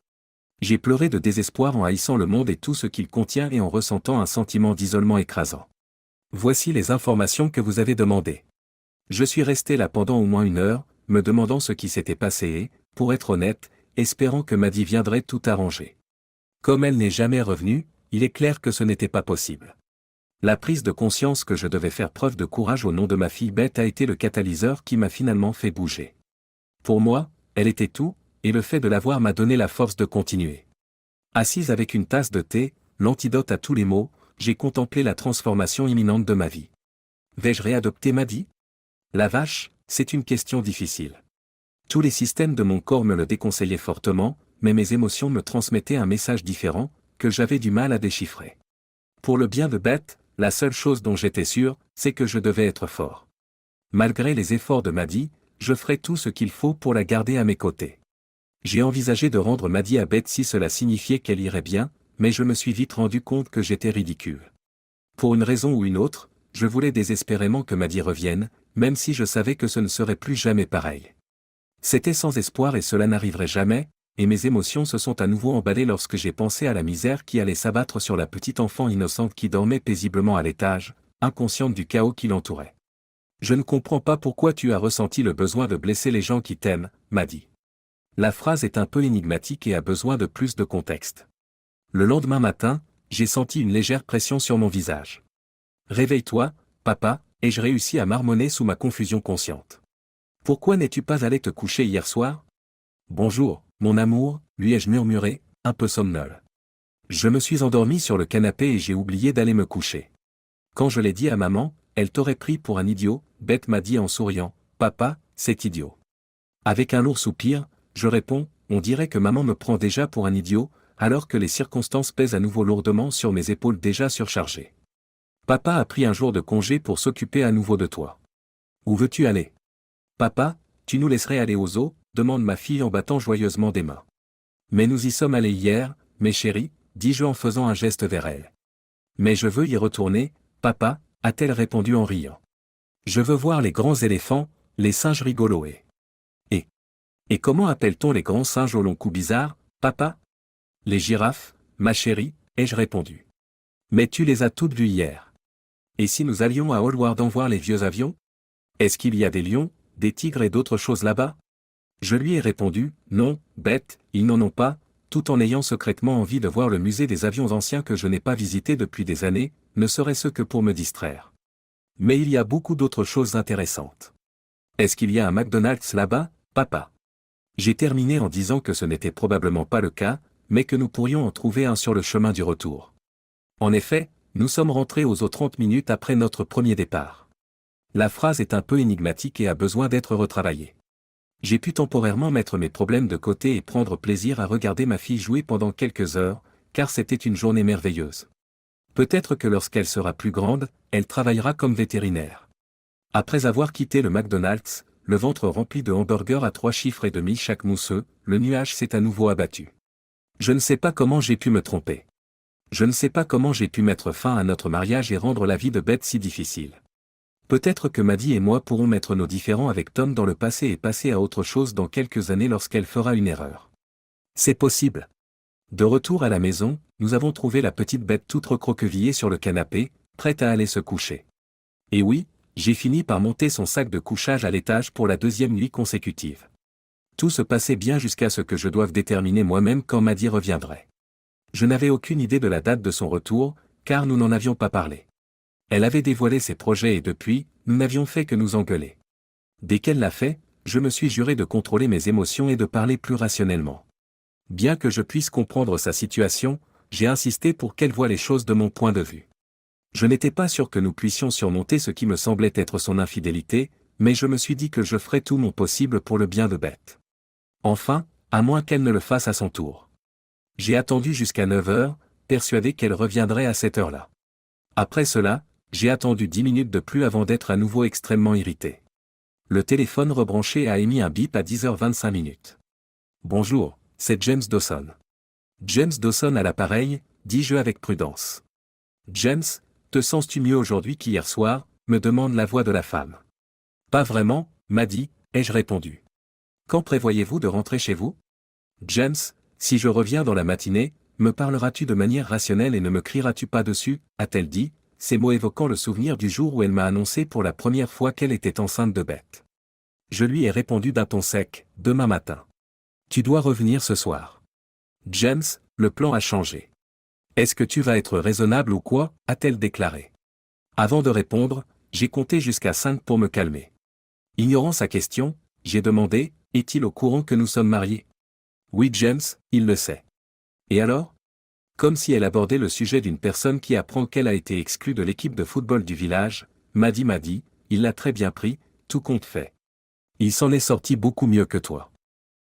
J'ai pleuré de désespoir en haïssant le monde et tout ce qu'il contient et en ressentant un sentiment d'isolement écrasant. Voici les informations que vous avez demandées. Je suis resté là pendant au moins 1 heure, me demandant ce qui s'était passé et, pour être honnête, espérant que Maddie viendrait tout arranger. Comme elle n'est jamais revenue, il est clair que ce n'était pas possible. La prise de conscience que je devais faire preuve de courage au nom de ma fille Beth a été le catalyseur qui m'a finalement fait bouger. Pour moi, elle était tout, et le fait de l'avoir m'a donné la force de continuer. Assise avec une tasse de thé, l'antidote à tous les maux, j'ai contemplé la transformation imminente de ma vie. Vais-je réadopter Maddie ? La vache, c'est une question difficile. Tous les systèmes de mon corps me le déconseillaient fortement, mais mes émotions me transmettaient un message différent, que j'avais du mal à déchiffrer. Pour le bien de Beth, la seule chose dont j'étais sûr, c'est que je devais être fort. Malgré les efforts de Maddie, je ferai tout ce qu'il faut pour la garder à mes côtés. J'ai envisagé de rendre Maddie à Beth si cela signifiait qu'elle irait bien, mais je me suis vite rendu compte que j'étais ridicule. Pour une raison ou une autre, je voulais désespérément que Maddie revienne, même si je savais que ce ne serait plus jamais pareil. C'était sans espoir et cela n'arriverait jamais, et mes émotions se sont à nouveau emballées lorsque j'ai pensé à la misère qui allait s'abattre sur la petite enfant innocente qui dormait paisiblement à l'étage, inconsciente du chaos qui l'entourait. Je ne comprends pas pourquoi tu as ressenti le besoin de blesser les gens qui t'aiment, Maddie. La phrase est un peu énigmatique et a besoin de plus de contexte. Le lendemain matin, j'ai senti une légère pression sur mon visage. Réveille-toi, papa, ai-je réussi à marmonner sous ma confusion consciente. Pourquoi n'es-tu pas allé te coucher hier soir ? Bonjour, mon amour, lui ai-je murmuré, un peu somnole. Je me suis endormi sur le canapé et j'ai oublié d'aller me coucher. Quand je l'ai dit à maman, elle t'aurait pris pour un idiot, Beth m'a dit en souriant, papa, c'est idiot. Avec un lourd soupir, je réponds, on dirait que maman me prend déjà pour un idiot, alors que les circonstances pèsent à nouveau lourdement sur mes épaules déjà surchargées. Papa a pris un jour de congé pour s'occuper à nouveau de toi. Où veux-tu aller ? Papa, tu nous laisserais aller au zoo ? Demande ma fille en battant joyeusement des mains. Mais nous y sommes allés hier, mes chéris, dis-je en faisant un geste vers elle. Mais je veux y retourner, papa, a-t-elle répondu en riant. Je veux voir les grands éléphants, les singes rigolos Et comment appelle-t-on les grands singes au long cou bizarre, papa ? Les girafes, ma chérie, ai-je répondu. Mais tu les as toutes vues hier. Et si nous allions à Hallward en voir les vieux avions ? Est-ce qu'il y a des lions, des tigres et d'autres choses là-bas ? Je lui ai répondu, non, Beth, ils n'en ont pas, tout en ayant secrètement envie de voir le musée des avions anciens que je n'ai pas visité depuis des années, ne serait-ce que pour me distraire. Mais il y a beaucoup d'autres choses intéressantes. Est-ce qu'il y a un McDonald's là-bas, Papa. J'ai terminé en disant que ce n'était probablement pas le cas, mais que nous pourrions en trouver un sur le chemin du retour. En effet, nous sommes rentrés aux eaux 30 minutes après notre premier départ. La phrase est un peu énigmatique et a besoin d'être retravaillée. J'ai pu temporairement mettre mes problèmes de côté et prendre plaisir à regarder ma fille jouer pendant quelques heures, car c'était une journée merveilleuse. Peut-être que lorsqu'elle sera plus grande, elle travaillera comme vétérinaire. Après avoir quitté le McDonald's, le ventre rempli de hamburgers à 3 chiffres et demi chaque mousseux, le nuage s'est à nouveau abattu. Je ne sais pas comment j'ai pu me tromper. Je ne sais pas comment j'ai pu mettre fin à notre mariage et rendre la vie de Beth si difficile. Peut-être que Maddie et moi pourrons mettre nos différends avec Tom dans le passé et passer à autre chose dans quelques années lorsqu'elle fera une erreur. C'est possible. De retour à la maison, nous avons trouvé la petite Beth toute recroquevillée sur le canapé, prête à aller se coucher. Et oui, j'ai fini par monter son sac de couchage à l'étage pour la 2e nuit consécutive. Tout se passait bien jusqu'à ce que je doive déterminer moi-même quand Maddie reviendrait. Je n'avais aucune idée de la date de son retour, car nous n'en avions pas parlé. Elle avait dévoilé ses projets et depuis, nous n'avions fait que nous engueuler. Dès qu'elle l'a fait, je me suis juré de contrôler mes émotions et de parler plus rationnellement. Bien que je puisse comprendre sa situation, j'ai insisté pour qu'elle voie les choses de mon point de vue. Je n'étais pas sûr que nous puissions surmonter ce qui me semblait être son infidélité, mais je me suis dit que je ferais tout mon possible pour le bien de Beth. Enfin, à moins qu'elle ne le fasse à son tour. J'ai attendu jusqu'à 9 heures, persuadé qu'elle reviendrait à cette heure-là. Après cela, j'ai attendu 10 minutes de plus avant d'être à nouveau extrêmement irrité. Le téléphone rebranché a émis un bip à 10h25 minutes. Bonjour, c'est James Dawson. James Dawson à l'appareil, dis-je avec prudence. James, te sens-tu mieux aujourd'hui qu'hier soir, me demande la voix de la femme. Pas vraiment, m'a dit, ai-je répondu. Quand prévoyez-vous de rentrer chez vous? James, si je reviens dans la matinée, me parleras-tu de manière rationnelle et ne me crieras-tu pas dessus, a-t-elle dit, ces mots évoquant le souvenir du jour où elle m'a annoncé pour la première fois qu'elle était enceinte de Beth. Je lui ai répondu d'un ton sec, demain matin. Tu dois revenir ce soir. James, le plan a changé. Est-ce que tu vas être raisonnable ou quoi, a-t-elle déclaré. Avant de répondre, j'ai compté jusqu'à 5 pour me calmer. Ignorant sa question, j'ai demandé, est-il au courant que nous sommes mariés? Oui James, il le sait. Et alors? Comme si elle abordait le sujet d'une personne qui apprend qu'elle a été exclue de l'équipe de football du village, m'a dit, il l'a très bien pris, tout compte fait. Il s'en est sorti beaucoup mieux que toi.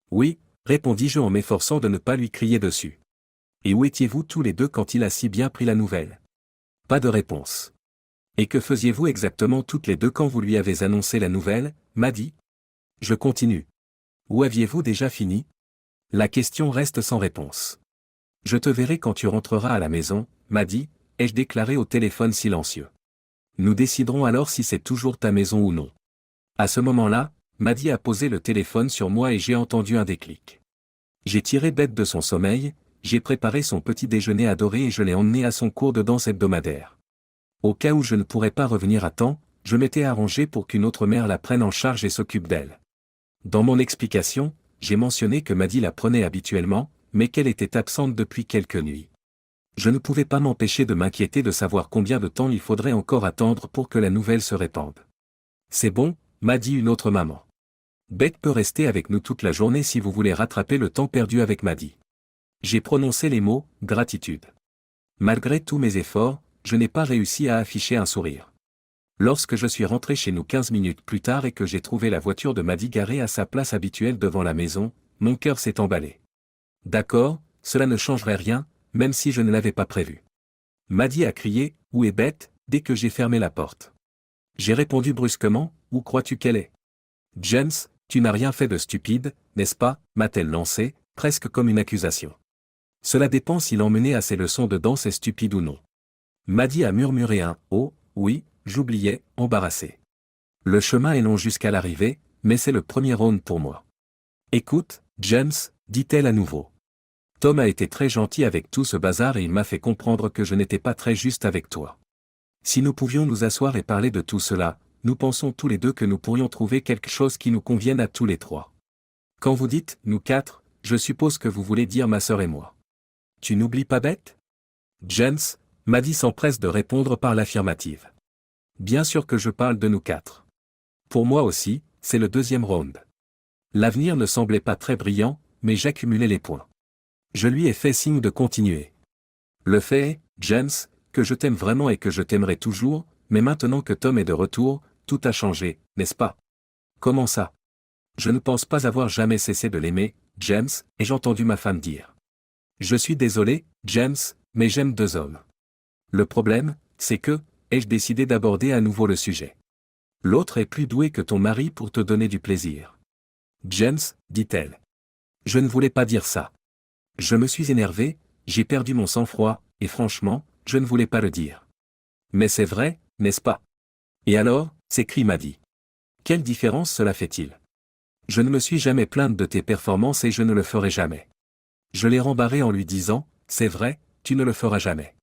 Oui, répondis-je en m'efforçant de ne pas lui crier dessus. Et où étiez-vous tous les deux quand il a si bien pris la nouvelle? Pas de réponse. Et que faisiez-vous exactement toutes les deux quand vous lui avez annoncé la nouvelle, m'a dit? Je continue. Où aviez-vous déjà fini? La question reste sans réponse. Je te verrai quand tu rentreras à la maison, m'a dit, ai-je déclaré au téléphone silencieux. Nous déciderons alors si c'est toujours ta maison ou non. À ce moment-là, Maddie a posé le téléphone sur moi et j'ai entendu un déclic. J'ai tiré Beth de son sommeil, j'ai préparé son petit déjeuner adoré et je l'ai emmené à son cours de danse hebdomadaire. Au cas où je ne pourrais pas revenir à temps, je m'étais arrangé pour qu'une autre mère la prenne en charge et s'occupe d'elle. Dans mon explication, j'ai mentionné que Maddie la prenait habituellement, mais qu'elle était absente depuis quelques nuits. Je ne pouvais pas m'empêcher de m'inquiéter de savoir combien de temps il faudrait encore attendre pour que la nouvelle se répande. C'est bon, m'a dit une autre maman. Beth peut rester avec nous toute la journée si vous voulez rattraper le temps perdu avec Maddie. J'ai prononcé les mots « gratitude ». Malgré tous mes efforts, je n'ai pas réussi à afficher un sourire. Lorsque je suis rentré chez nous 15 minutes plus tard et que j'ai trouvé la voiture de Maddie garée à sa place habituelle devant la maison, mon cœur s'est emballé. D'accord, cela ne changerait rien, même si je ne l'avais pas prévu. Maddie a crié « Où est Beth ?» dès que j'ai fermé la porte. J'ai répondu brusquement « Où crois-tu qu'elle est ?» James, tu n'as rien fait de stupide, n'est-ce pas, m'a-t-elle lancé, presque comme une accusation. Cela dépend si l'emmener à ses leçons de danse est stupide ou non. Maddie a murmuré un « Oh, oui, j'oubliais, embarrassé. Le chemin est long jusqu'à l'arrivée, mais c'est le premier round pour moi. Écoute, James, dit-elle à nouveau. Tom a été très gentil avec tout ce bazar et il m'a fait comprendre que je n'étais pas très juste avec toi. Si nous pouvions nous asseoir et parler de tout cela, nous pensons tous les deux que nous pourrions trouver quelque chose qui nous convienne à tous les trois. Quand vous dites « nous quatre », je suppose que vous voulez dire ma sœur et moi. Tu n'oublies pas Beth? James, Maddie s'empresse de répondre par l'affirmative. Bien sûr que je parle de nous quatre. Pour moi aussi, c'est le deuxième round. L'avenir ne semblait pas très brillant, mais j'accumulais les points. Je lui ai fait signe de continuer. Le fait est, James, que je t'aime vraiment et que je t'aimerai toujours, mais maintenant que Tom est de retour, tout a changé, n'est-ce pas? Comment ça? Je ne pense pas avoir jamais cessé de l'aimer, James, ai-je entendu ma femme dire. Je suis désolé, James, mais j'aime deux hommes. Le problème, c'est que, ai-je décidé d'aborder à nouveau le sujet. L'autre est plus doué que ton mari pour te donner du plaisir. James, dit-elle. Je ne voulais pas dire ça. Je me suis énervé, j'ai perdu mon sang-froid, et franchement, je ne voulais pas le dire. Mais c'est vrai, n'est-ce pas? Et alors, s'écrie Maddie. Quelle différence cela fait-il? Je ne me suis jamais plainte de tes performances et je ne le ferai jamais. Je l'ai rembarré en lui disant, c'est vrai, tu ne le feras jamais.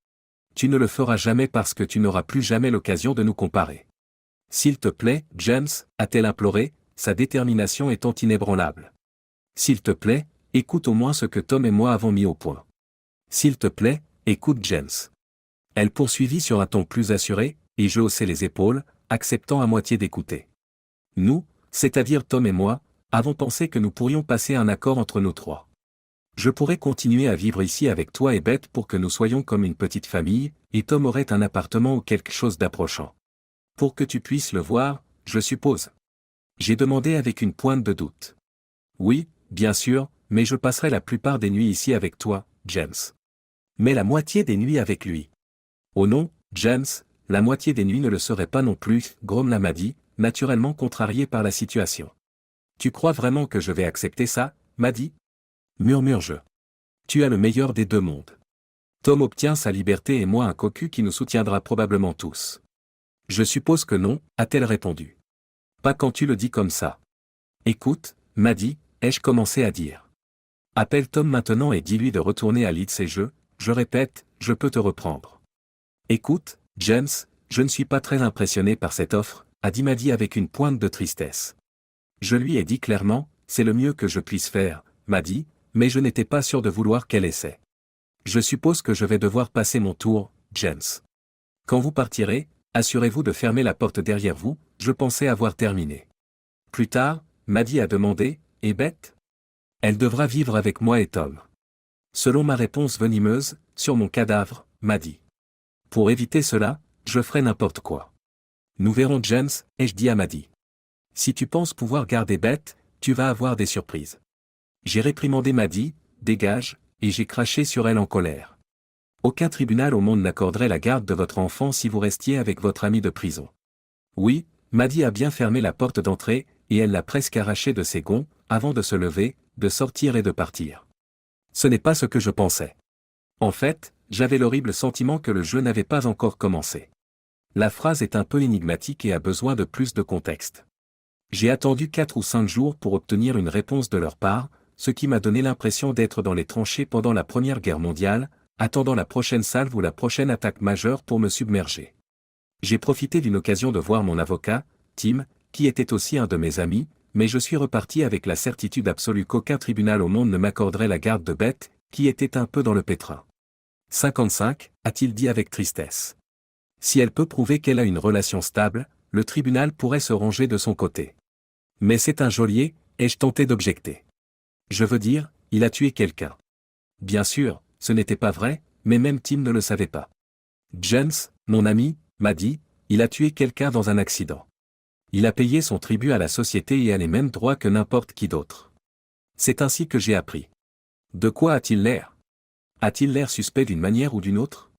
Tu ne le feras jamais parce que tu n'auras plus jamais l'occasion de nous comparer. S'il te plaît, James, a-t-elle imploré, sa détermination étant inébranlable. S'il te plaît, écoute au moins ce que Tom et moi avons mis au point. S'il te plaît, écoute James. Elle poursuivit sur un ton plus assuré, et je haussai les épaules, acceptant à moitié d'écouter. Nous, c'est-à-dire Tom et moi, avons pensé que nous pourrions passer un accord entre nous trois. Je pourrais continuer à vivre ici avec toi et Beth pour que nous soyons comme une petite famille, et Tom aurait un appartement ou quelque chose d'approchant. Pour que tu puisses le voir, je suppose. J'ai demandé avec une pointe de doute. Oui, bien sûr, mais je passerai la plupart des nuits ici avec toi, James. Mais la moitié des nuits avec lui. Oh non, James, la moitié des nuits ne le serait pas non plus, grommela Maddie, naturellement contrariée par la situation. Tu crois vraiment que je vais accepter ça, Maddie? Murmure-je. Tu as le meilleur des deux mondes. Tom obtient sa liberté et moi un cocu qui nous soutiendra probablement tous. Je suppose que non, a-t-elle répondu. Pas quand tu le dis comme ça. Écoute, Maddie, ai-je commencé à dire. Appelle Tom maintenant et dis-lui de retourner à Leeds et je répète, je peux te reprendre. Écoute, James, je ne suis pas très impressionné par cette offre, a dit Maddie avec une pointe de tristesse. Je lui ai dit clairement, c'est le mieux que je puisse faire, Maddie, mais je n'étais pas sûr de vouloir qu'elle essaie. Je suppose que je vais devoir passer mon tour, James. Quand vous partirez, assurez-vous de fermer la porte derrière vous, je pensais avoir terminé. Plus tard, Maddie a demandé, et Beth? Elle devra vivre avec moi et Tom. Selon ma réponse venimeuse, sur mon cadavre, Maddie. Pour éviter cela, je ferai n'importe quoi. Nous verrons James, ai-je dit à Maddie. Si tu penses pouvoir garder Beth, tu vas avoir des surprises. J'ai réprimandé Maddie, dégage, et j'ai craché sur elle en colère. Aucun tribunal au monde n'accorderait la garde de votre enfant si vous restiez avec votre ami de prison. Oui, Maddie a bien fermé la porte d'entrée, et elle l'a presque arrachée de ses gonds, avant de se lever, de sortir et de partir. Ce n'est pas ce que je pensais. En fait, j'avais l'horrible sentiment que le jeu n'avait pas encore commencé. La phrase est un peu énigmatique et a besoin de plus de contexte. J'ai attendu 4 ou 5 jours pour obtenir une réponse de leur part, ce qui m'a donné l'impression d'être dans les tranchées pendant la Première Guerre mondiale, attendant la prochaine salve ou la prochaine attaque majeure pour me submerger. J'ai profité d'une occasion de voir mon avocat, Tim, qui était aussi un de mes amis, mais je suis reparti avec la certitude absolue qu'aucun tribunal au monde ne m'accorderait la garde de Beth, qui était un peu dans le pétrin. 55, a-t-il dit avec tristesse. Si elle peut prouver qu'elle a une relation stable, le tribunal pourrait se ranger de son côté. Mais c'est un geôlier, ai-je tenté d'objecter. Je veux dire, il a tué quelqu'un. Bien sûr, ce n'était pas vrai, mais même Tim ne le savait pas. James, mon ami, m'a dit, il a tué quelqu'un dans un accident. Il a payé son tribut à la société et a les mêmes droits que n'importe qui d'autre. C'est ainsi que j'ai appris. De quoi a-t-il l'air? A-t-il l'air suspect d'une manière ou d'une autre?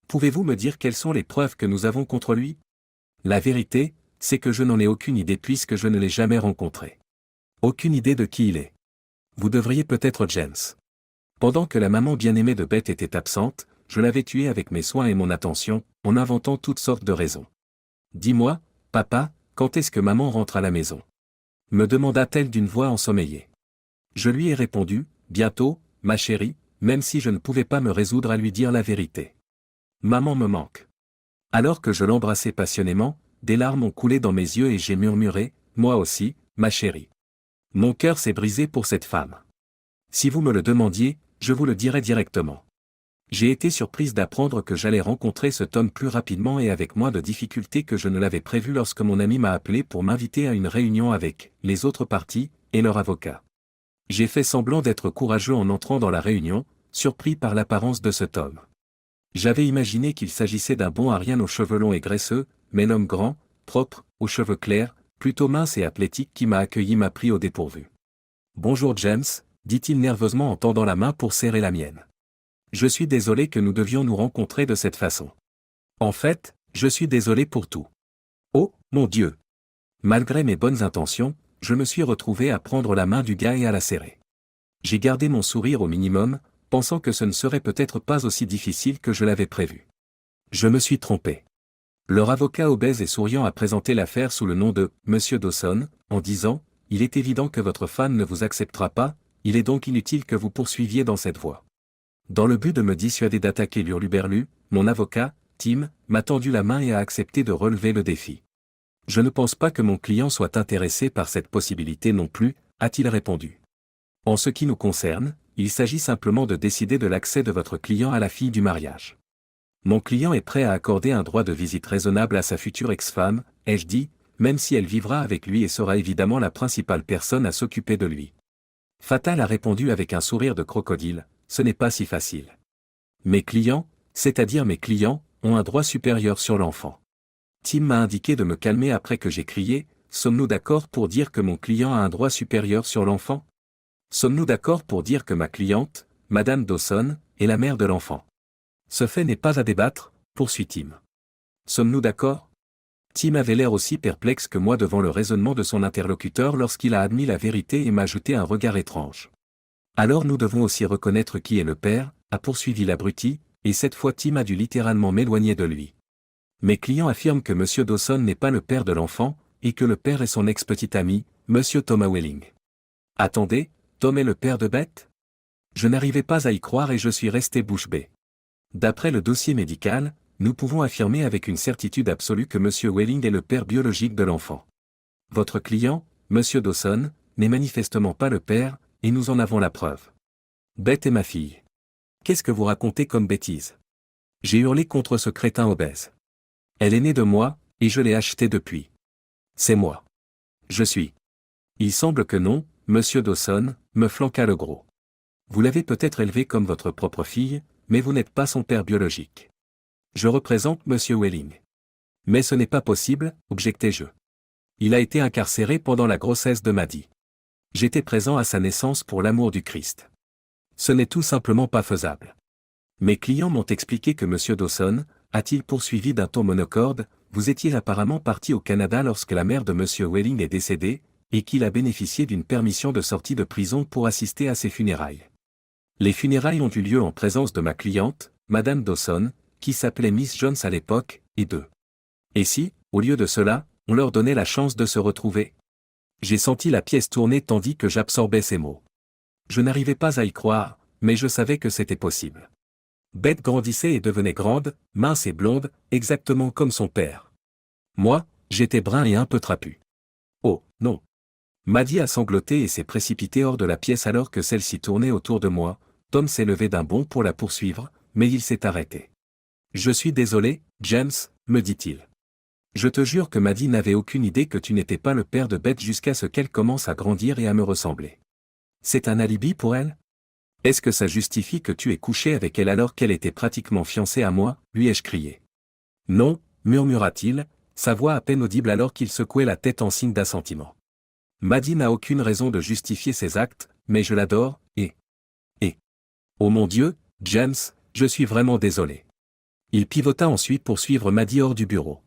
Pouvez-vous me dire quelles sont les preuves que nous avons contre lui? La vérité, c'est que je n'en ai aucune idée puisque je ne l'ai jamais rencontré. Aucune idée de qui il est. Vous devriez peut-être James. Pendant que la maman bien-aimée de Beth était absente, je l'avais tué avec mes soins et mon attention, en inventant toutes sortes de raisons. Dis-moi, papa, quand est-ce que maman rentre à la maison? Me demanda-t-elle d'une voix ensommeillée. Je lui ai répondu, bientôt, ma chérie, même si je ne pouvais pas me résoudre à lui dire la vérité. Maman me manque. Alors que je l'embrassais passionnément, des larmes ont coulé dans mes yeux et j'ai murmuré, moi aussi, ma chérie. Mon cœur s'est brisé pour cette femme. Si vous me le demandiez, je vous le dirais directement. J'ai été surprise d'apprendre que j'allais rencontrer ce Tom plus rapidement et avec moins de difficultés que je ne l'avais prévu lorsque mon ami m'a appelé pour m'inviter à une réunion avec les autres parties et leur avocat. J'ai fait semblant d'être courageux en entrant dans la réunion, surpris par l'apparence de ce Tom. J'avais imaginé qu'il s'agissait d'un bon Aryan aux cheveux longs et graisseux, mais l'homme grand, propre, aux cheveux clairs, plutôt mince et athlétique qui m'a accueilli m'a pris au dépourvu. « Bonjour James », dit-il nerveusement en tendant la main pour serrer la mienne. « Je suis désolé que nous devions nous rencontrer de cette façon. En fait, je suis désolé pour tout. Oh, mon Dieu !» Malgré mes bonnes intentions, je me suis retrouvé à prendre la main du gars et à la serrer. J'ai gardé mon sourire au minimum, pensant que ce ne serait peut-être pas aussi difficile que je l'avais prévu. Je me suis trompé. Leur avocat obèse et souriant a présenté l'affaire sous le nom de « Monsieur Dawson », en disant « Il est évident que votre femme ne vous acceptera pas, il est donc inutile que vous poursuiviez dans cette voie. » Dans le but de me dissuader d'attaquer l'hurluberlu, mon avocat, Tim, m'a tendu la main et a accepté de relever le défi. « Je ne pense pas que mon client soit intéressé par cette possibilité non plus, a-t-il répondu. En ce qui nous concerne, il s'agit simplement de décider de l'accès de votre client à la fille du mariage. Mon client est prêt à accorder un droit de visite raisonnable à sa future ex-femme, ai-je dit, même si elle vivra avec lui et sera évidemment la principale personne à s'occuper de lui. Fatal a répondu avec un sourire de crocodile, ce n'est pas si facile. Mes clients, c'est-à-dire mes clients, ont un droit supérieur sur l'enfant. Tim m'a indiqué de me calmer après que j'ai crié, sommes-nous d'accord pour dire que mon client a un droit supérieur sur l'enfant? Sommes-nous d'accord pour dire que ma cliente, Madame Dawson, est la mère de l'enfant? Ce fait n'est pas à débattre, poursuit Tim. Sommes-nous d'accord? Tim avait l'air aussi perplexe que moi devant le raisonnement de son interlocuteur lorsqu'il a admis la vérité et m'a jeté un regard étrange. Alors nous devons aussi reconnaître qui est le père, a poursuivi l'abruti, et cette fois Tim a dû littéralement m'éloigner de lui. Mes clients affirment que M. Dawson n'est pas le père de l'enfant, et que le père est son ex-petit ami, M. Thomas Welling. Attendez, Tom est le père de Beth? Je n'arrivais pas à y croire et je suis resté bouche bée. D'après le dossier médical, nous pouvons affirmer avec une certitude absolue que M. Welling est le père biologique de l'enfant. Votre client, M. Dawson, n'est manifestement pas le père, et nous en avons la preuve. Beth est ma fille. Qu'est-ce que vous racontez comme bêtise? J'ai hurlé contre ce crétin obèse. Elle est née de moi, et je l'ai achetée depuis. C'est moi. Je suis. Il semble que non, M. Dawson, me flanqua le gros. Vous l'avez peut-être élevée comme votre propre fille, mais vous n'êtes pas son père biologique. Je représente M. Welling. Mais ce n'est pas possible, objectai-je. Il a été incarcéré pendant la grossesse de Maddie. J'étais présent à sa naissance pour l'amour du Christ. Ce n'est tout simplement pas faisable. Mes clients m'ont expliqué que M. Dawson, a-t-il poursuivi d'un ton monocorde, vous étiez apparemment parti au Canada lorsque la mère de M. Welling est décédée, et qu'il a bénéficié d'une permission de sortie de prison pour assister à ses funérailles. Les funérailles ont eu lieu en présence de ma cliente, Madame Dawson, qui s'appelait Miss Jones à l'époque, et d'eux. Et si, au lieu de cela, on leur donnait la chance de se retrouver? J'ai senti la pièce tourner tandis que j'absorbais ces mots. Je n'arrivais pas à y croire, mais je savais que c'était possible. Beth grandissait et devenait grande, mince et blonde, exactement comme son père. Moi, j'étais brun et un peu trapu. Oh, non. Maddie a sangloté et s'est précipitée hors de la pièce alors que celle-ci tournait autour de moi. Tom s'est levé d'un bond pour la poursuivre, mais il s'est arrêté. Je suis désolé, James, me dit-il. Je te jure que Maddie n'avait aucune idée que tu n'étais pas le père de Beth jusqu'à ce qu'elle commence à grandir et à me ressembler. C'est un alibi pour elle? Est-ce que ça justifie que tu aies couché avec elle alors qu'elle était pratiquement fiancée à moi, lui ai-je crié. Non, murmura-t-il, sa voix à peine audible alors qu'il secouait la tête en signe d'assentiment. Maddie n'a aucune raison de justifier ses actes, mais je l'adore, et... Oh mon Dieu, James, je suis vraiment désolé. Il pivota ensuite pour suivre Maddie hors du bureau.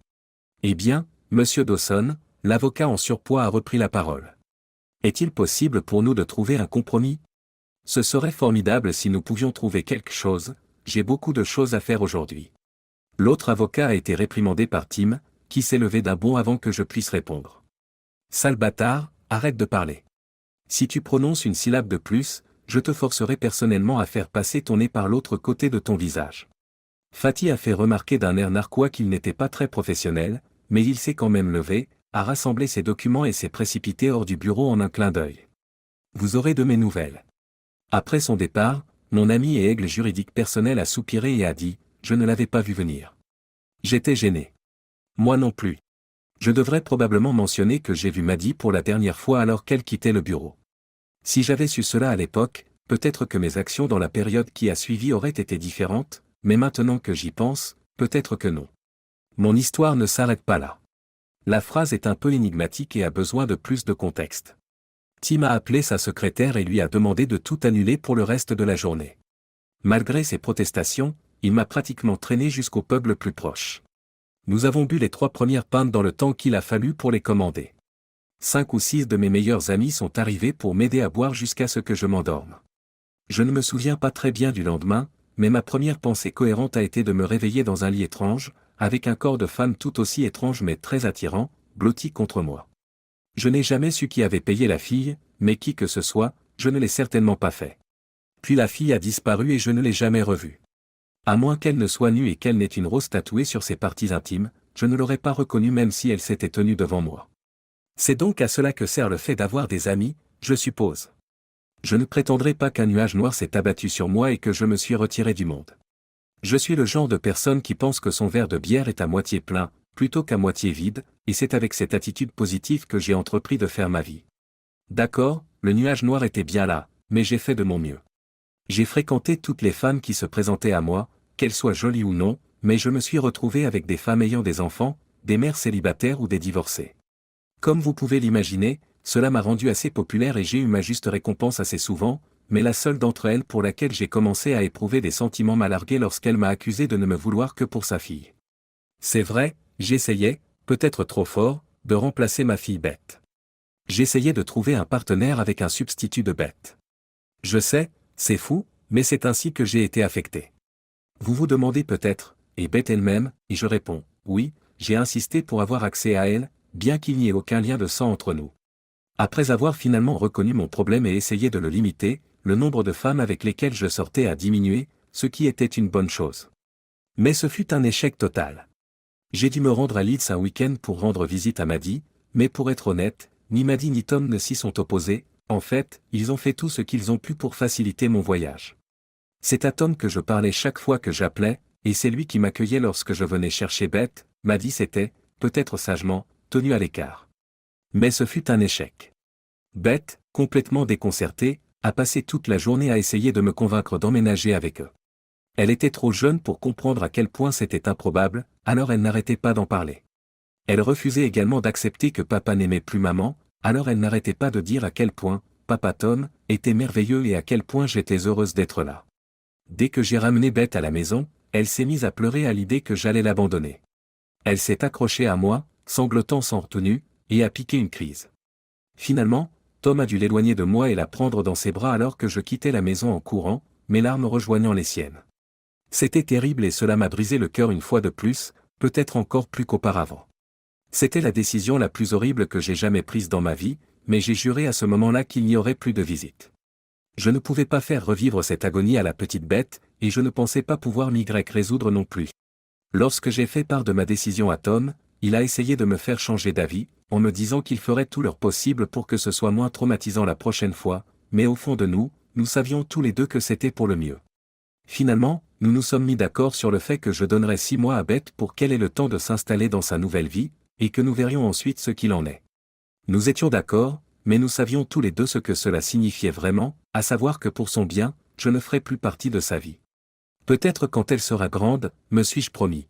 Eh bien, Monsieur Dawson, l'avocat en surpoids a repris la parole. Est-il possible pour nous de trouver un compromis? Ce serait formidable si nous pouvions trouver quelque chose, j'ai beaucoup de choses à faire aujourd'hui. L'autre avocat a été réprimandé par Tim, qui s'est levé d'un bond avant que je puisse répondre. Sale bâtard, arrête de parler. Si tu prononces une syllabe de plus, je te forcerai personnellement à faire passer ton nez par l'autre côté de ton visage. Fatih a fait remarquer d'un air narquois qu'il n'était pas très professionnel, mais il s'est quand même levé, a rassemblé ses documents et s'est précipité hors du bureau en un clin d'œil. Vous aurez de mes nouvelles. Après son départ, mon ami et aigle juridique personnel a soupiré et a dit, je ne l'avais pas vu venir. J'étais gêné. Moi non plus. Je devrais probablement mentionner que j'ai vu Maddy pour la dernière fois alors qu'elle quittait le bureau. Si j'avais su cela à l'époque, peut-être que mes actions dans la période qui a suivi auraient été différentes, mais maintenant que j'y pense, peut-être que non. Mon histoire ne s'arrête pas là. La phrase est un peu énigmatique et a besoin de plus de contexte. Tim a appelé sa secrétaire et lui a demandé de tout annuler pour le reste de la journée. Malgré ses protestations, il m'a pratiquement traîné jusqu'au pub le plus proche. Nous avons bu les 3 premières pintes dans le temps qu'il a fallu pour les commander. 5 ou 6 de mes meilleurs amis sont arrivés pour m'aider à boire jusqu'à ce que je m'endorme. Je ne me souviens pas très bien du lendemain, mais ma première pensée cohérente a été de me réveiller dans un lit étrange, avec un corps de femme tout aussi étrange mais très attirant, blotti contre moi. Je n'ai jamais su qui avait payé la fille, mais qui que ce soit, je ne l'ai certainement pas fait. Puis la fille a disparu et je ne l'ai jamais revue. À moins qu'elle ne soit nue et qu'elle n'ait une rose tatouée sur ses parties intimes, je ne l'aurais pas reconnue même si elle s'était tenue devant moi. C'est donc à cela que sert le fait d'avoir des amis, je suppose. Je ne prétendrai pas qu'un nuage noir s'est abattu sur moi et que je me suis retiré du monde. Je suis le genre de personne qui pense que son verre de bière est à moitié plein, plutôt qu'à moitié vide, et c'est avec cette attitude positive que j'ai entrepris de faire ma vie. D'accord, le nuage noir était bien là, mais j'ai fait de mon mieux. J'ai fréquenté toutes les femmes qui se présentaient à moi, qu'elles soient jolies ou non, mais je me suis retrouvé avec des femmes ayant des enfants, des mères célibataires ou des divorcées. Comme vous pouvez l'imaginer, cela m'a rendu assez populaire et j'ai eu ma juste récompense assez souvent, mais la seule d'entre elles pour laquelle j'ai commencé à éprouver des sentiments m'a largué lorsqu'elle m'a accusé de ne me vouloir que pour sa fille. C'est vrai, j'essayais, peut-être trop fort, de remplacer ma fille Beth. J'essayais de trouver un partenaire avec un substitut de Beth. Je sais, c'est fou, mais c'est ainsi que j'ai été affecté. Vous vous demandez peut-être, et Beth elle-même, et je réponds, oui, j'ai insisté pour avoir accès à elle, bien qu'il n'y ait aucun lien de sang entre nous. Après avoir finalement reconnu mon problème et essayé de le limiter, le nombre de femmes avec lesquelles je sortais a diminué, ce qui était une bonne chose. Mais ce fut un échec total. J'ai dû me rendre à Leeds un week-end pour rendre visite à Maddy, mais pour être honnête, ni Maddy ni Tom ne s'y sont opposés, en fait, ils ont fait tout ce qu'ils ont pu pour faciliter mon voyage. C'est à Tom que je parlais chaque fois que j'appelais, et c'est lui qui m'accueillait lorsque je venais chercher Beth. Maddy s'était, peut-être sagement, tenu à l'écart. Mais ce fut un échec. Beth, complètement déconcertée, a passé toute la journée à essayer de me convaincre d'emménager avec eux. Elle était trop jeune pour comprendre à quel point c'était improbable, alors elle n'arrêtait pas d'en parler. Elle refusait également d'accepter que papa n'aimait plus maman, alors elle n'arrêtait pas de dire à quel point, papa Tom, était merveilleux et à quel point j'étais heureuse d'être là. Dès que j'ai ramené Beth à la maison, elle s'est mise à pleurer à l'idée que j'allais l'abandonner. Elle s'est accrochée à moi, sanglotant sans retenue, et a piqué une crise. Finalement, Tom a dû l'éloigner de moi et la prendre dans ses bras alors que je quittais la maison en courant, mes larmes rejoignant les siennes. C'était terrible et cela m'a brisé le cœur une fois de plus, peut-être encore plus qu'auparavant. C'était la décision la plus horrible que j'ai jamais prise dans ma vie, mais j'ai juré à ce moment-là qu'il n'y aurait plus de visite. Je ne pouvais pas faire revivre cette agonie à la petite Beth, et je ne pensais pas pouvoir m'y résoudre non plus. Lorsque j'ai fait part de ma décision à Tom, il a essayé de me faire changer d'avis, en me disant qu'il ferait tout leur possible pour que ce soit moins traumatisant la prochaine fois, mais au fond de nous, nous savions tous les deux que c'était pour le mieux. Finalement, nous nous sommes mis d'accord sur le fait que je donnerais 6 mois à Beth pour qu'elle ait le temps de s'installer dans sa nouvelle vie, et que nous verrions ensuite ce qu'il en est. Nous étions d'accord, mais nous savions tous les deux ce que cela signifiait vraiment, à savoir que pour son bien, je ne ferai plus partie de sa vie. Peut-être quand elle sera grande, me suis-je promis.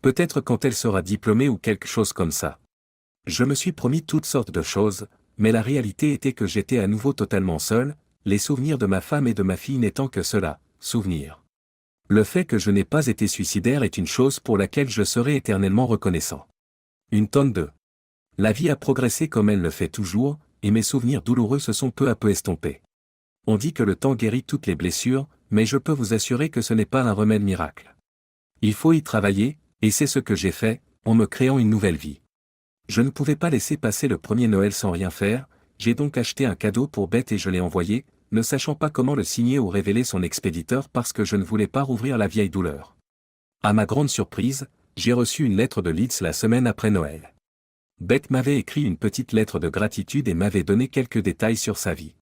Peut-être quand elle sera diplômée ou quelque chose comme ça. Je me suis promis toutes sortes de choses, mais la réalité était que j'étais à nouveau totalement seul, les souvenirs de ma femme et de ma fille n'étant que cela, souvenirs. Le fait que je n'ai pas été suicidaire est une chose pour laquelle je serai éternellement reconnaissant. Une tonne de. La vie a progressé comme elle le fait toujours, et mes souvenirs douloureux se sont peu à peu estompés. On dit que le temps guérit toutes les blessures, mais je peux vous assurer que ce n'est pas un remède miracle. Il faut y travailler, et c'est ce que j'ai fait, en me créant une nouvelle vie. Je ne pouvais pas laisser passer le premier Noël sans rien faire, j'ai donc acheté un cadeau pour Beth et je l'ai envoyé, ne sachant pas comment le signer ou révéler son expéditeur parce que je ne voulais pas rouvrir la vieille douleur. À ma grande surprise, j'ai reçu une lettre de Leeds la semaine après Noël. Beth m'avait écrit une petite lettre de gratitude et m'avait donné quelques détails sur sa vie.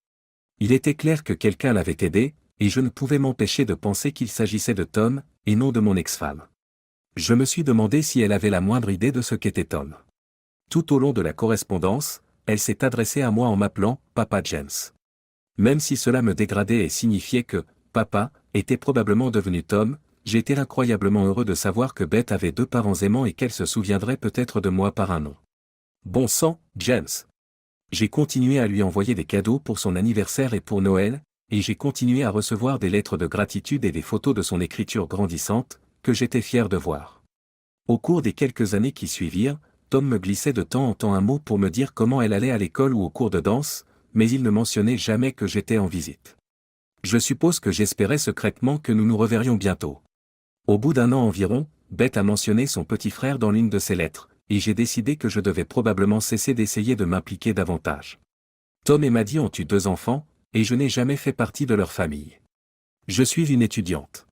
Il était clair que quelqu'un l'avait aidé, et je ne pouvais m'empêcher de penser qu'il s'agissait de Tom, et non de mon ex-femme. Je me suis demandé si elle avait la moindre idée de ce qu'était Tom. Tout au long de la correspondance, elle s'est adressée à moi en m'appelant « Papa James ». Même si cela me dégradait et signifiait que « Papa » était probablement devenu Tom, j'étais incroyablement heureux de savoir que Beth avait 2 parents aimants et qu'elle se souviendrait peut-être de moi par un nom. Bon sang, James. J'ai continué à lui envoyer des cadeaux pour son anniversaire et pour Noël, et j'ai continué à recevoir des lettres de gratitude et des photos de son écriture grandissante, que j'étais fier de voir. Au cours des quelques années qui suivirent, Tom me glissait de temps en temps un mot pour me dire comment elle allait à l'école ou au cours de danse, mais il ne mentionnait jamais que j'étais en visite. Je suppose que j'espérais secrètement que nous nous reverrions bientôt. Au bout d'un an environ, Beth a mentionné son petit frère dans l'une de ses lettres, et j'ai décidé que je devais probablement cesser d'essayer de m'impliquer davantage. Tom et Maddie ont eu 2 enfants, et je n'ai jamais fait partie de leur famille. Je suis une étudiante.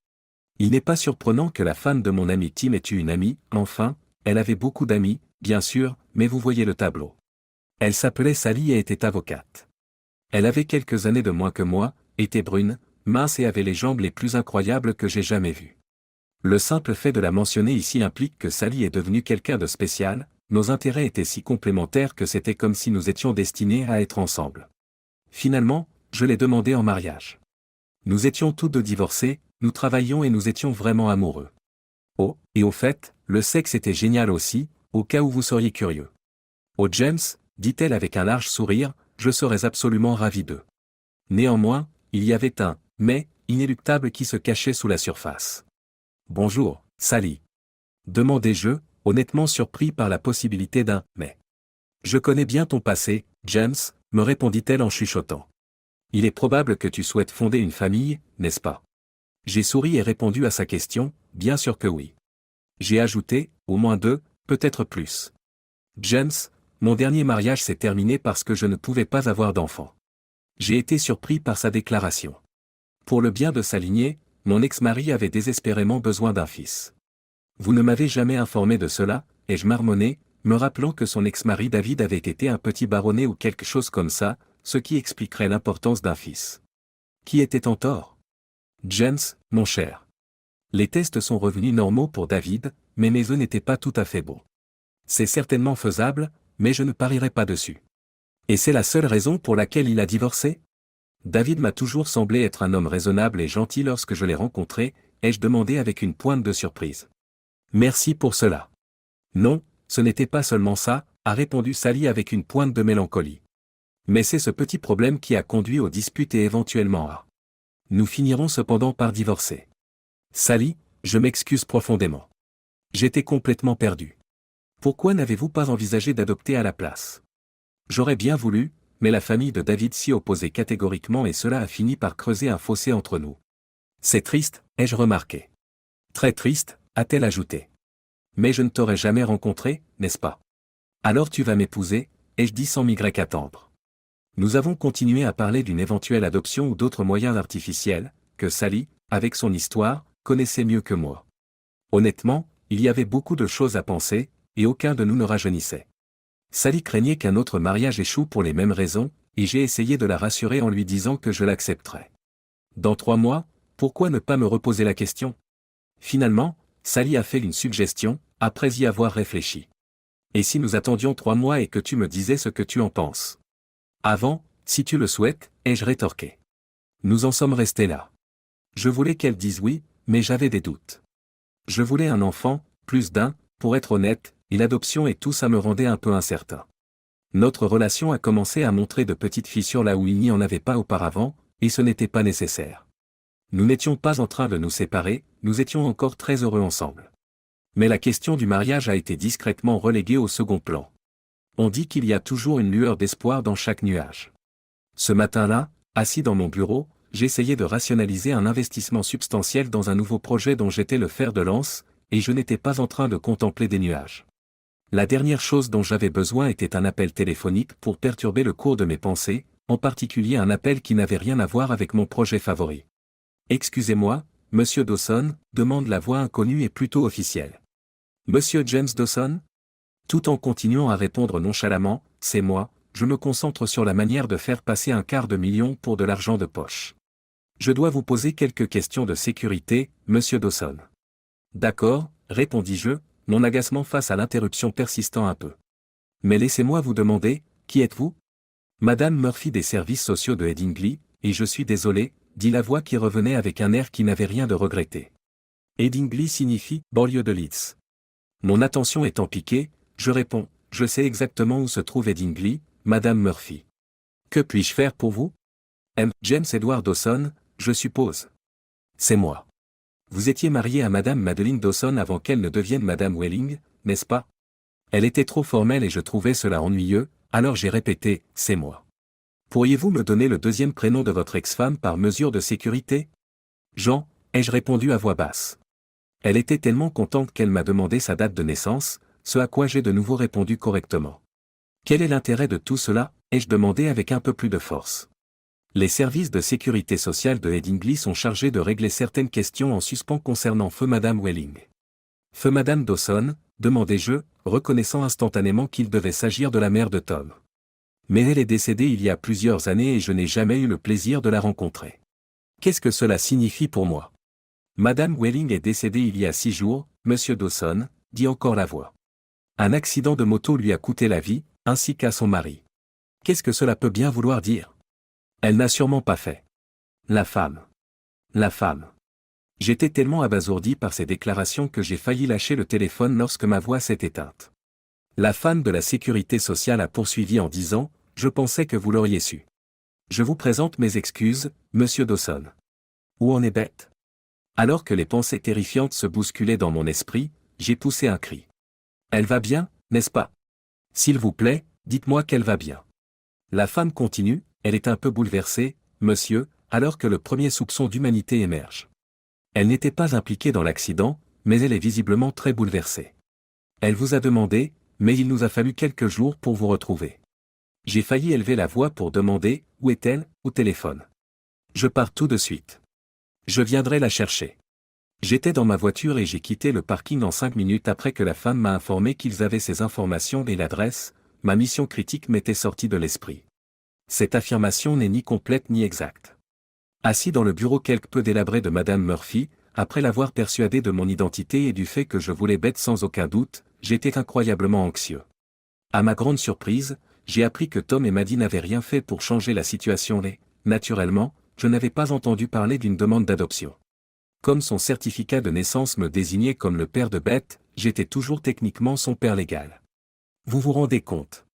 Il n'est pas surprenant que la femme de mon ami Tim ait eu une amie, enfin, elle avait beaucoup d'amis, bien sûr, mais vous voyez le tableau. Elle s'appelait Sally et était avocate. Elle avait quelques années de moins que moi, était brune, mince et avait les jambes les plus incroyables que j'ai jamais vues. Le simple fait de la mentionner ici implique que Sally est devenue quelqu'un de spécial, nos intérêts étaient si complémentaires que c'était comme si nous étions destinés à être ensemble. Finalement, je l'ai demandé en mariage. Nous étions tous 2 divorcés, nous travaillions et nous étions vraiment amoureux. Oh, et au fait, le sexe était génial aussi, au cas où vous seriez curieux. Oh James, dit-elle avec un large sourire, je serais absolument ravi d'eux. Néanmoins, il y avait un « mais » inéluctable qui se cachait sous la surface. Bonjour, Sally. Demandai-je, honnêtement surpris par la possibilité d'un « mais ». Je connais bien ton passé, James, me répondit-elle en chuchotant. Il est probable que tu souhaites fonder une famille, n'est-ce pas? J'ai souri et répondu à sa question, bien sûr que oui. J'ai ajouté, au moins 2, peut-être plus. James, mon dernier mariage s'est terminé parce que je ne pouvais pas avoir d'enfant. J'ai été surpris par sa déclaration. Pour le bien de sa lignée, mon ex-mari avait désespérément besoin d'un fils. Vous ne m'avez jamais informé de cela, ai-je marmonné, me rappelant que son ex-mari David avait été un petit baronnet ou quelque chose comme ça, ce qui expliquerait l'importance d'un fils. Qui était en tort? James, mon cher. Les tests sont revenus normaux pour David, mais mes œufs n'étaient pas tout à fait bons. C'est certainement faisable, mais je ne parierai pas dessus. Et c'est la seule raison pour laquelle il a divorcé? David m'a toujours semblé être un homme raisonnable et gentil lorsque je l'ai rencontré, ai-je demandé avec une pointe de surprise. Merci pour cela. Non, ce n'était pas seulement ça, a répondu Sally avec une pointe de mélancolie. Mais c'est ce petit problème qui a conduit aux disputes et éventuellement à. Nous finirons cependant par divorcer. Sally, je m'excuse profondément. J'étais complètement perdu. Pourquoi n'avez-vous pas envisagé d'adopter à la place? J'aurais bien voulu, mais la famille de David s'y opposait catégoriquement et cela a fini par creuser un fossé entre nous. C'est triste, ai-je remarqué. Très triste, a-t-elle ajouté. Mais je ne t'aurais jamais rencontré, n'est-ce pas? Alors tu vas m'épouser, ai-je dit sans m'y attendre. Nous avons continué à parler d'une éventuelle adoption ou d'autres moyens artificiels, que Sally, avec son histoire, connaissait mieux que moi. Honnêtement, il y avait beaucoup de choses à penser, et aucun de nous ne rajeunissait. Sally craignait qu'un autre mariage échoue pour les mêmes raisons, et j'ai essayé de la rassurer en lui disant que je l'accepterais. Dans 3 mois, pourquoi ne pas me reposer la question? Finalement, Sally a fait une suggestion, après y avoir réfléchi. Et si nous attendions 3 mois et que tu me disais ce que tu en penses? Avant, si tu le souhaites, ai-je rétorqué. Nous en sommes restés là. Je voulais qu'elle dise oui, mais j'avais des doutes. Je voulais un enfant, plus d'un, pour être honnête, et l'adoption et tout ça me rendait un peu incertain. Notre relation a commencé à montrer de petites fissures là où il n'y en avait pas auparavant, et ce n'était pas nécessaire. Nous n'étions pas en train de nous séparer, nous étions encore très heureux ensemble. Mais la question du mariage a été discrètement reléguée au second plan. On dit qu'il y a toujours une lueur d'espoir dans chaque nuage. Ce matin-là, assis dans mon bureau, j'essayais de rationaliser un investissement substantiel dans un nouveau projet dont j'étais le fer de lance, et je n'étais pas en train de contempler des nuages. La dernière chose dont j'avais besoin était un appel téléphonique pour perturber le cours de mes pensées, en particulier un appel qui n'avait rien à voir avec mon projet favori. Excusez-moi, Monsieur Dawson, demande la voix inconnue et plutôt officielle. Monsieur James Dawson? Tout en continuant à répondre nonchalamment, c'est moi, je me concentre sur la manière de faire passer $250 000 pour de l'argent de poche. Je dois vous poser quelques questions de sécurité, monsieur Dawson. D'accord, répondis-je, mon agacement face à l'interruption persistant un peu. Mais laissez-moi vous demander, qui êtes-vous? Madame Murphy des services sociaux de Headingley, et je suis désolé, dit la voix qui revenait avec un air qui n'avait rien de regretté. Headingley signifie banlieue de Leeds. Mon attention étant piquée, je réponds, je sais exactement où se trouve Headingley, Madame Murphy. Que puis-je faire pour vous? James Edward Dawson, je suppose. C'est moi. Vous étiez marié à Madame Madeline Dawson avant qu'elle ne devienne Madame Welling, n'est-ce pas? Elle était trop formelle et je trouvais cela ennuyeux, alors j'ai répété, c'est moi. Pourriez-vous me donner le deuxième prénom de votre ex-femme par mesure de sécurité? Jean, ai-je répondu à voix basse. Elle était tellement contente qu'elle m'a demandé sa date de naissance, ce à quoi j'ai de nouveau répondu correctement. Quel est l'intérêt de tout cela? Ai-je demandé avec un peu plus de force. Les services de sécurité sociale de Headingley sont chargés de régler certaines questions en suspens concernant feu Madame Welling. Feu Madame Dawson, demandai-je, reconnaissant instantanément qu'il devait s'agir de la mère de Tom. Mais elle est décédée il y a plusieurs années et je n'ai jamais eu le plaisir de la rencontrer. Qu'est-ce que cela signifie pour moi? Madame Welling est décédée il y a 6 jours, monsieur Dawson, dit encore la voix. Un accident de moto lui a coûté la vie, ainsi qu'à son mari. Qu'est-ce que cela peut bien vouloir dire? Elle n'a sûrement pas fait. La femme. La femme. J'étais tellement abasourdi par ces déclarations que j'ai failli lâcher le téléphone lorsque ma voix s'est éteinte. La femme de la sécurité sociale a poursuivi en disant, « Je pensais que vous l'auriez su. Je vous présente mes excuses, monsieur Dawson. » Où en est Beth? Alors que les pensées terrifiantes se bousculaient dans mon esprit, j'ai poussé un cri. Elle va bien, n'est-ce pas? S'il vous plaît, dites-moi qu'elle va bien. La femme continue, elle est un peu bouleversée, monsieur, alors que le premier soupçon d'humanité émerge. Elle n'était pas impliquée dans l'accident, mais elle est visiblement très bouleversée. Elle vous a demandé, mais il nous a fallu quelques jours pour vous retrouver. J'ai failli élever la voix pour demander, où est-elle, au téléphone. Je pars tout de suite. Je viendrai la chercher. J'étais dans ma voiture et j'ai quitté le parking en 5 minutes après que la femme m'a informé qu'ils avaient ces informations et l'adresse, ma mission critique m'était sortie de l'esprit. Cette affirmation n'est ni complète ni exacte. Assis dans le bureau quelque peu délabré de Madame Murphy, après l'avoir persuadée de mon identité et du fait que je voulais Beth sans aucun doute, j'étais incroyablement anxieux. À ma grande surprise, j'ai appris que Tom et Maddie n'avaient rien fait pour changer la situation et, naturellement, je n'avais pas entendu parler d'une demande d'adoption. Comme son certificat de naissance me désignait comme le père de Beth, j'étais toujours techniquement son père légal. Vous vous rendez compte?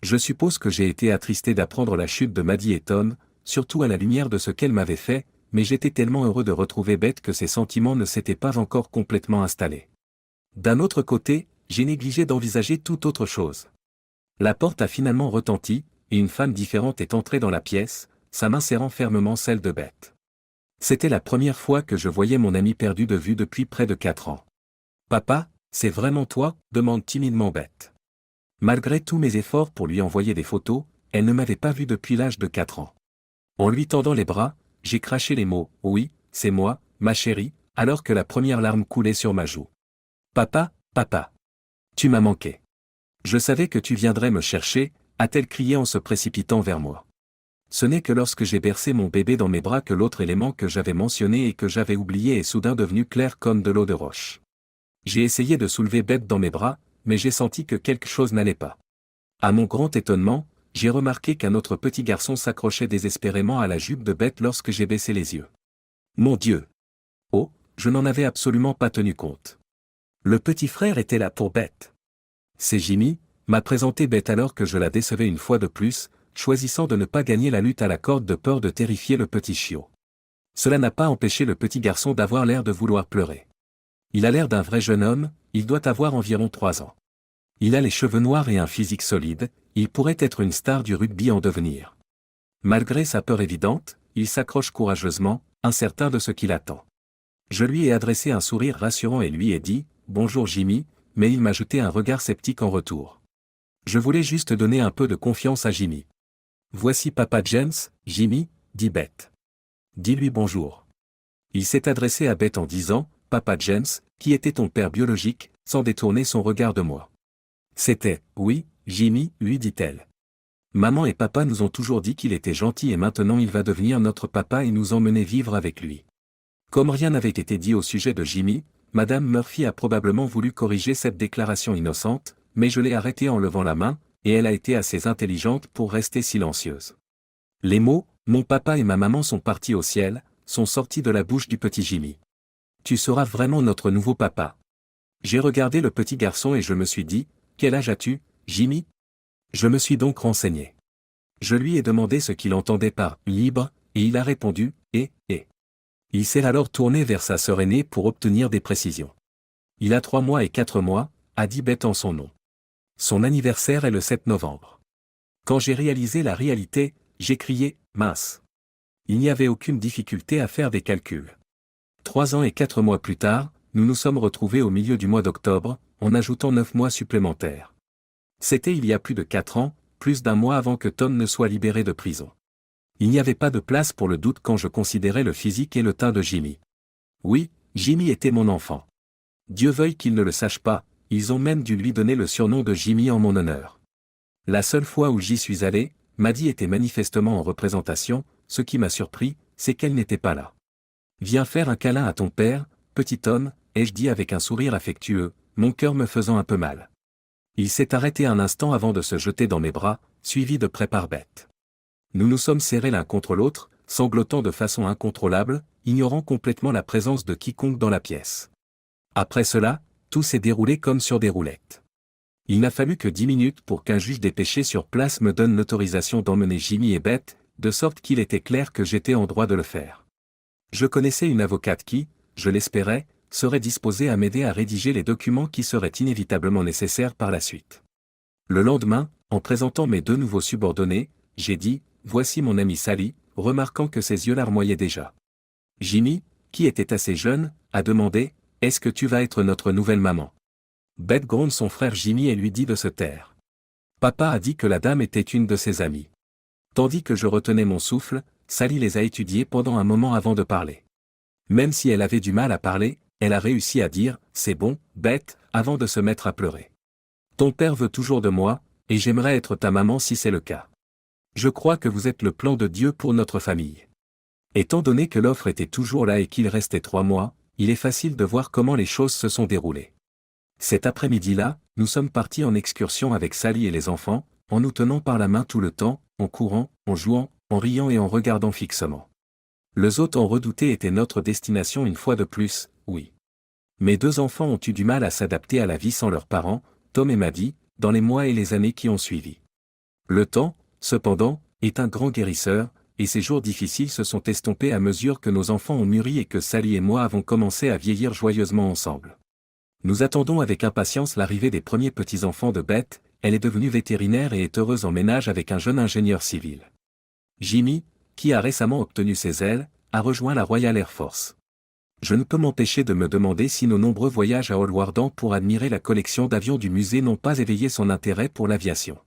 Je suppose que j'ai été attristé d'apprendre la chute de Maddie et Tom, surtout à la lumière de ce qu'elle m'avait fait, mais j'étais tellement heureux de retrouver Beth que ces sentiments ne s'étaient pas encore complètement installés. D'un autre côté, j'ai négligé d'envisager toute autre chose. La porte a finalement retenti, et une femme différente est entrée dans la pièce, sa main serrant fermement celle de Beth. C'était la première fois que je voyais mon ami perdu de vue depuis près de 4 ans. « Papa, c'est vraiment toi ?» demande timidement Beth. Malgré tous mes efforts pour lui envoyer des photos, elle ne m'avait pas vu depuis l'âge de 4 ans. En lui tendant les bras, j'ai craché les mots « Oui, c'est moi, ma chérie », alors que la première larme coulait sur ma joue. « Papa, papa. Tu m'as manqué. Je savais que tu viendrais me chercher », a-t-elle crié en se précipitant vers moi. Ce n'est que lorsque j'ai bercé mon bébé dans mes bras que l'autre élément que j'avais mentionné et que j'avais oublié est soudain devenu clair comme de l'eau de roche. J'ai essayé de soulever Beth dans mes bras, mais j'ai senti que quelque chose n'allait pas. À mon grand étonnement, j'ai remarqué qu'un autre petit garçon s'accrochait désespérément à la jupe de Beth lorsque j'ai baissé les yeux. Mon Dieu! Oh, je n'en avais absolument pas tenu compte. Le petit frère était là pour Beth. C'est Jimmy, m'a présenté Beth alors que je la décevais une fois de plus, choisissant de ne pas gagner la lutte à la corde de peur de terrifier le petit chiot. Cela n'a pas empêché le petit garçon d'avoir l'air de vouloir pleurer. Il a l'air d'un vrai jeune homme, il doit avoir environ 3 ans. Il a les cheveux noirs et un physique solide, il pourrait être une star du rugby en devenir. Malgré sa peur évidente, il s'accroche courageusement, incertain de ce qu'il attend. Je lui ai adressé un sourire rassurant et lui ai dit « Bonjour Jimmy », mais il m'a jeté un regard sceptique en retour. Je voulais juste donner un peu de confiance à Jimmy. « Voici Papa James, Jimmy », dit Beth. « Dis-lui bonjour. » Il s'est adressé à Beth en disant « Papa James, qui était ton père biologique ?» sans détourner son regard de moi. C'était « Oui, Jimmy », lui dit-elle. Maman et papa nous ont toujours dit qu'il était gentil et maintenant il va devenir notre papa et nous emmener vivre avec lui. Comme rien n'avait été dit au sujet de Jimmy, Madame Murphy a probablement voulu corriger cette déclaration innocente, mais je l'ai arrêtée en levant la main, et elle a été assez intelligente pour rester silencieuse. Les mots « mon papa et ma maman sont partis au ciel » sont sortis de la bouche du petit Jimmy. Tu seras vraiment notre nouveau papa. J'ai regardé le petit garçon et je me suis dit, quel âge as-tu, Jimmy? Je me suis donc renseigné. Je lui ai demandé ce qu'il entendait par « libre » et il a répondu « et ». Il s'est alors tourné vers sa sœur aînée pour obtenir des précisions. Il a 3 mois et 4 mois, a dit Beth en son nom. Son anniversaire est le 7 novembre. Quand j'ai réalisé la réalité, j'ai crié « mince ». Il n'y avait aucune difficulté à faire des calculs. 3 ans et 4 mois plus tard, nous nous sommes retrouvés au milieu du mois d'octobre, en ajoutant 9 mois supplémentaires. C'était il y a plus de 4 ans, plus d'1 mois avant que Tom ne soit libéré de prison. Il n'y avait pas de place pour le doute quand je considérais le physique et le teint de Jimmy. Oui, Jimmy était mon enfant. Dieu veuille qu'il ne le sache pas, ils ont même dû lui donner le surnom de Jimmy en mon honneur. La seule fois où j'y suis allé, Maddie était manifestement en représentation, ce qui m'a surpris, c'est qu'elle n'était pas là. Viens faire un câlin à ton père, petit homme, ai-je dit avec un sourire affectueux, mon cœur me faisant un peu mal. Il s'est arrêté un instant avant de se jeter dans mes bras, suivi de près par Beth. Nous nous sommes serrés l'un contre l'autre, sanglotant de façon incontrôlable, ignorant complètement la présence de quiconque dans la pièce. Après cela, tout s'est déroulé comme sur des roulettes. Il n'a fallu que 10 minutes pour qu'un juge des péchés sur place me donne l'autorisation d'emmener Jimmy et Beth, de sorte qu'il était clair que j'étais en droit de le faire. Je connaissais une avocate qui, je l'espérais, serait disposée à m'aider à rédiger les documents qui seraient inévitablement nécessaires par la suite. Le lendemain, en présentant mes 2 nouveaux subordonnés, j'ai dit « Voici mon ami Sally », remarquant que ses yeux larmoyaient déjà. Jimmy, qui était assez jeune, a demandé « Est-ce que tu vas être notre nouvelle maman ?» Beth gronde son frère Jimmy et lui dit de se taire. Papa a dit que la dame était une de ses amies. Tandis que je retenais mon souffle, Sally les a étudiés pendant un moment avant de parler. Même si elle avait du mal à parler, elle a réussi à dire « C'est bon, Beth », avant de se mettre à pleurer. Ton père veut toujours de moi, et j'aimerais être ta maman si c'est le cas. Je crois que vous êtes le plan de Dieu pour notre famille. Étant donné que l'offre était toujours là et qu'il restait 3 mois, il est facile de voir comment les choses se sont déroulées. Cet après-midi-là, nous sommes partis en excursion avec Sally et les enfants, en nous tenant par la main tout le temps, en courant, en jouant, en riant et en regardant fixement. Le Zotan redouté était notre destination une fois de plus, oui. Mes 2 enfants ont eu du mal à s'adapter à la vie sans leurs parents, Tom et Maddie, dans les mois et les années qui ont suivi. Le temps, cependant, est un grand guérisseur, et ces jours difficiles se sont estompés à mesure que nos enfants ont mûri et que Sally et moi avons commencé à vieillir joyeusement ensemble. Nous attendons avec impatience l'arrivée des premiers petits-enfants de Beth, elle est devenue vétérinaire et est heureuse en ménage avec un jeune ingénieur civil. Jimmy, qui a récemment obtenu ses ailes, a rejoint la Royal Air Force. Je ne peux m'empêcher de me demander si nos nombreux voyages à Holwardan pour admirer la collection d'avions du musée n'ont pas éveillé son intérêt pour l'aviation.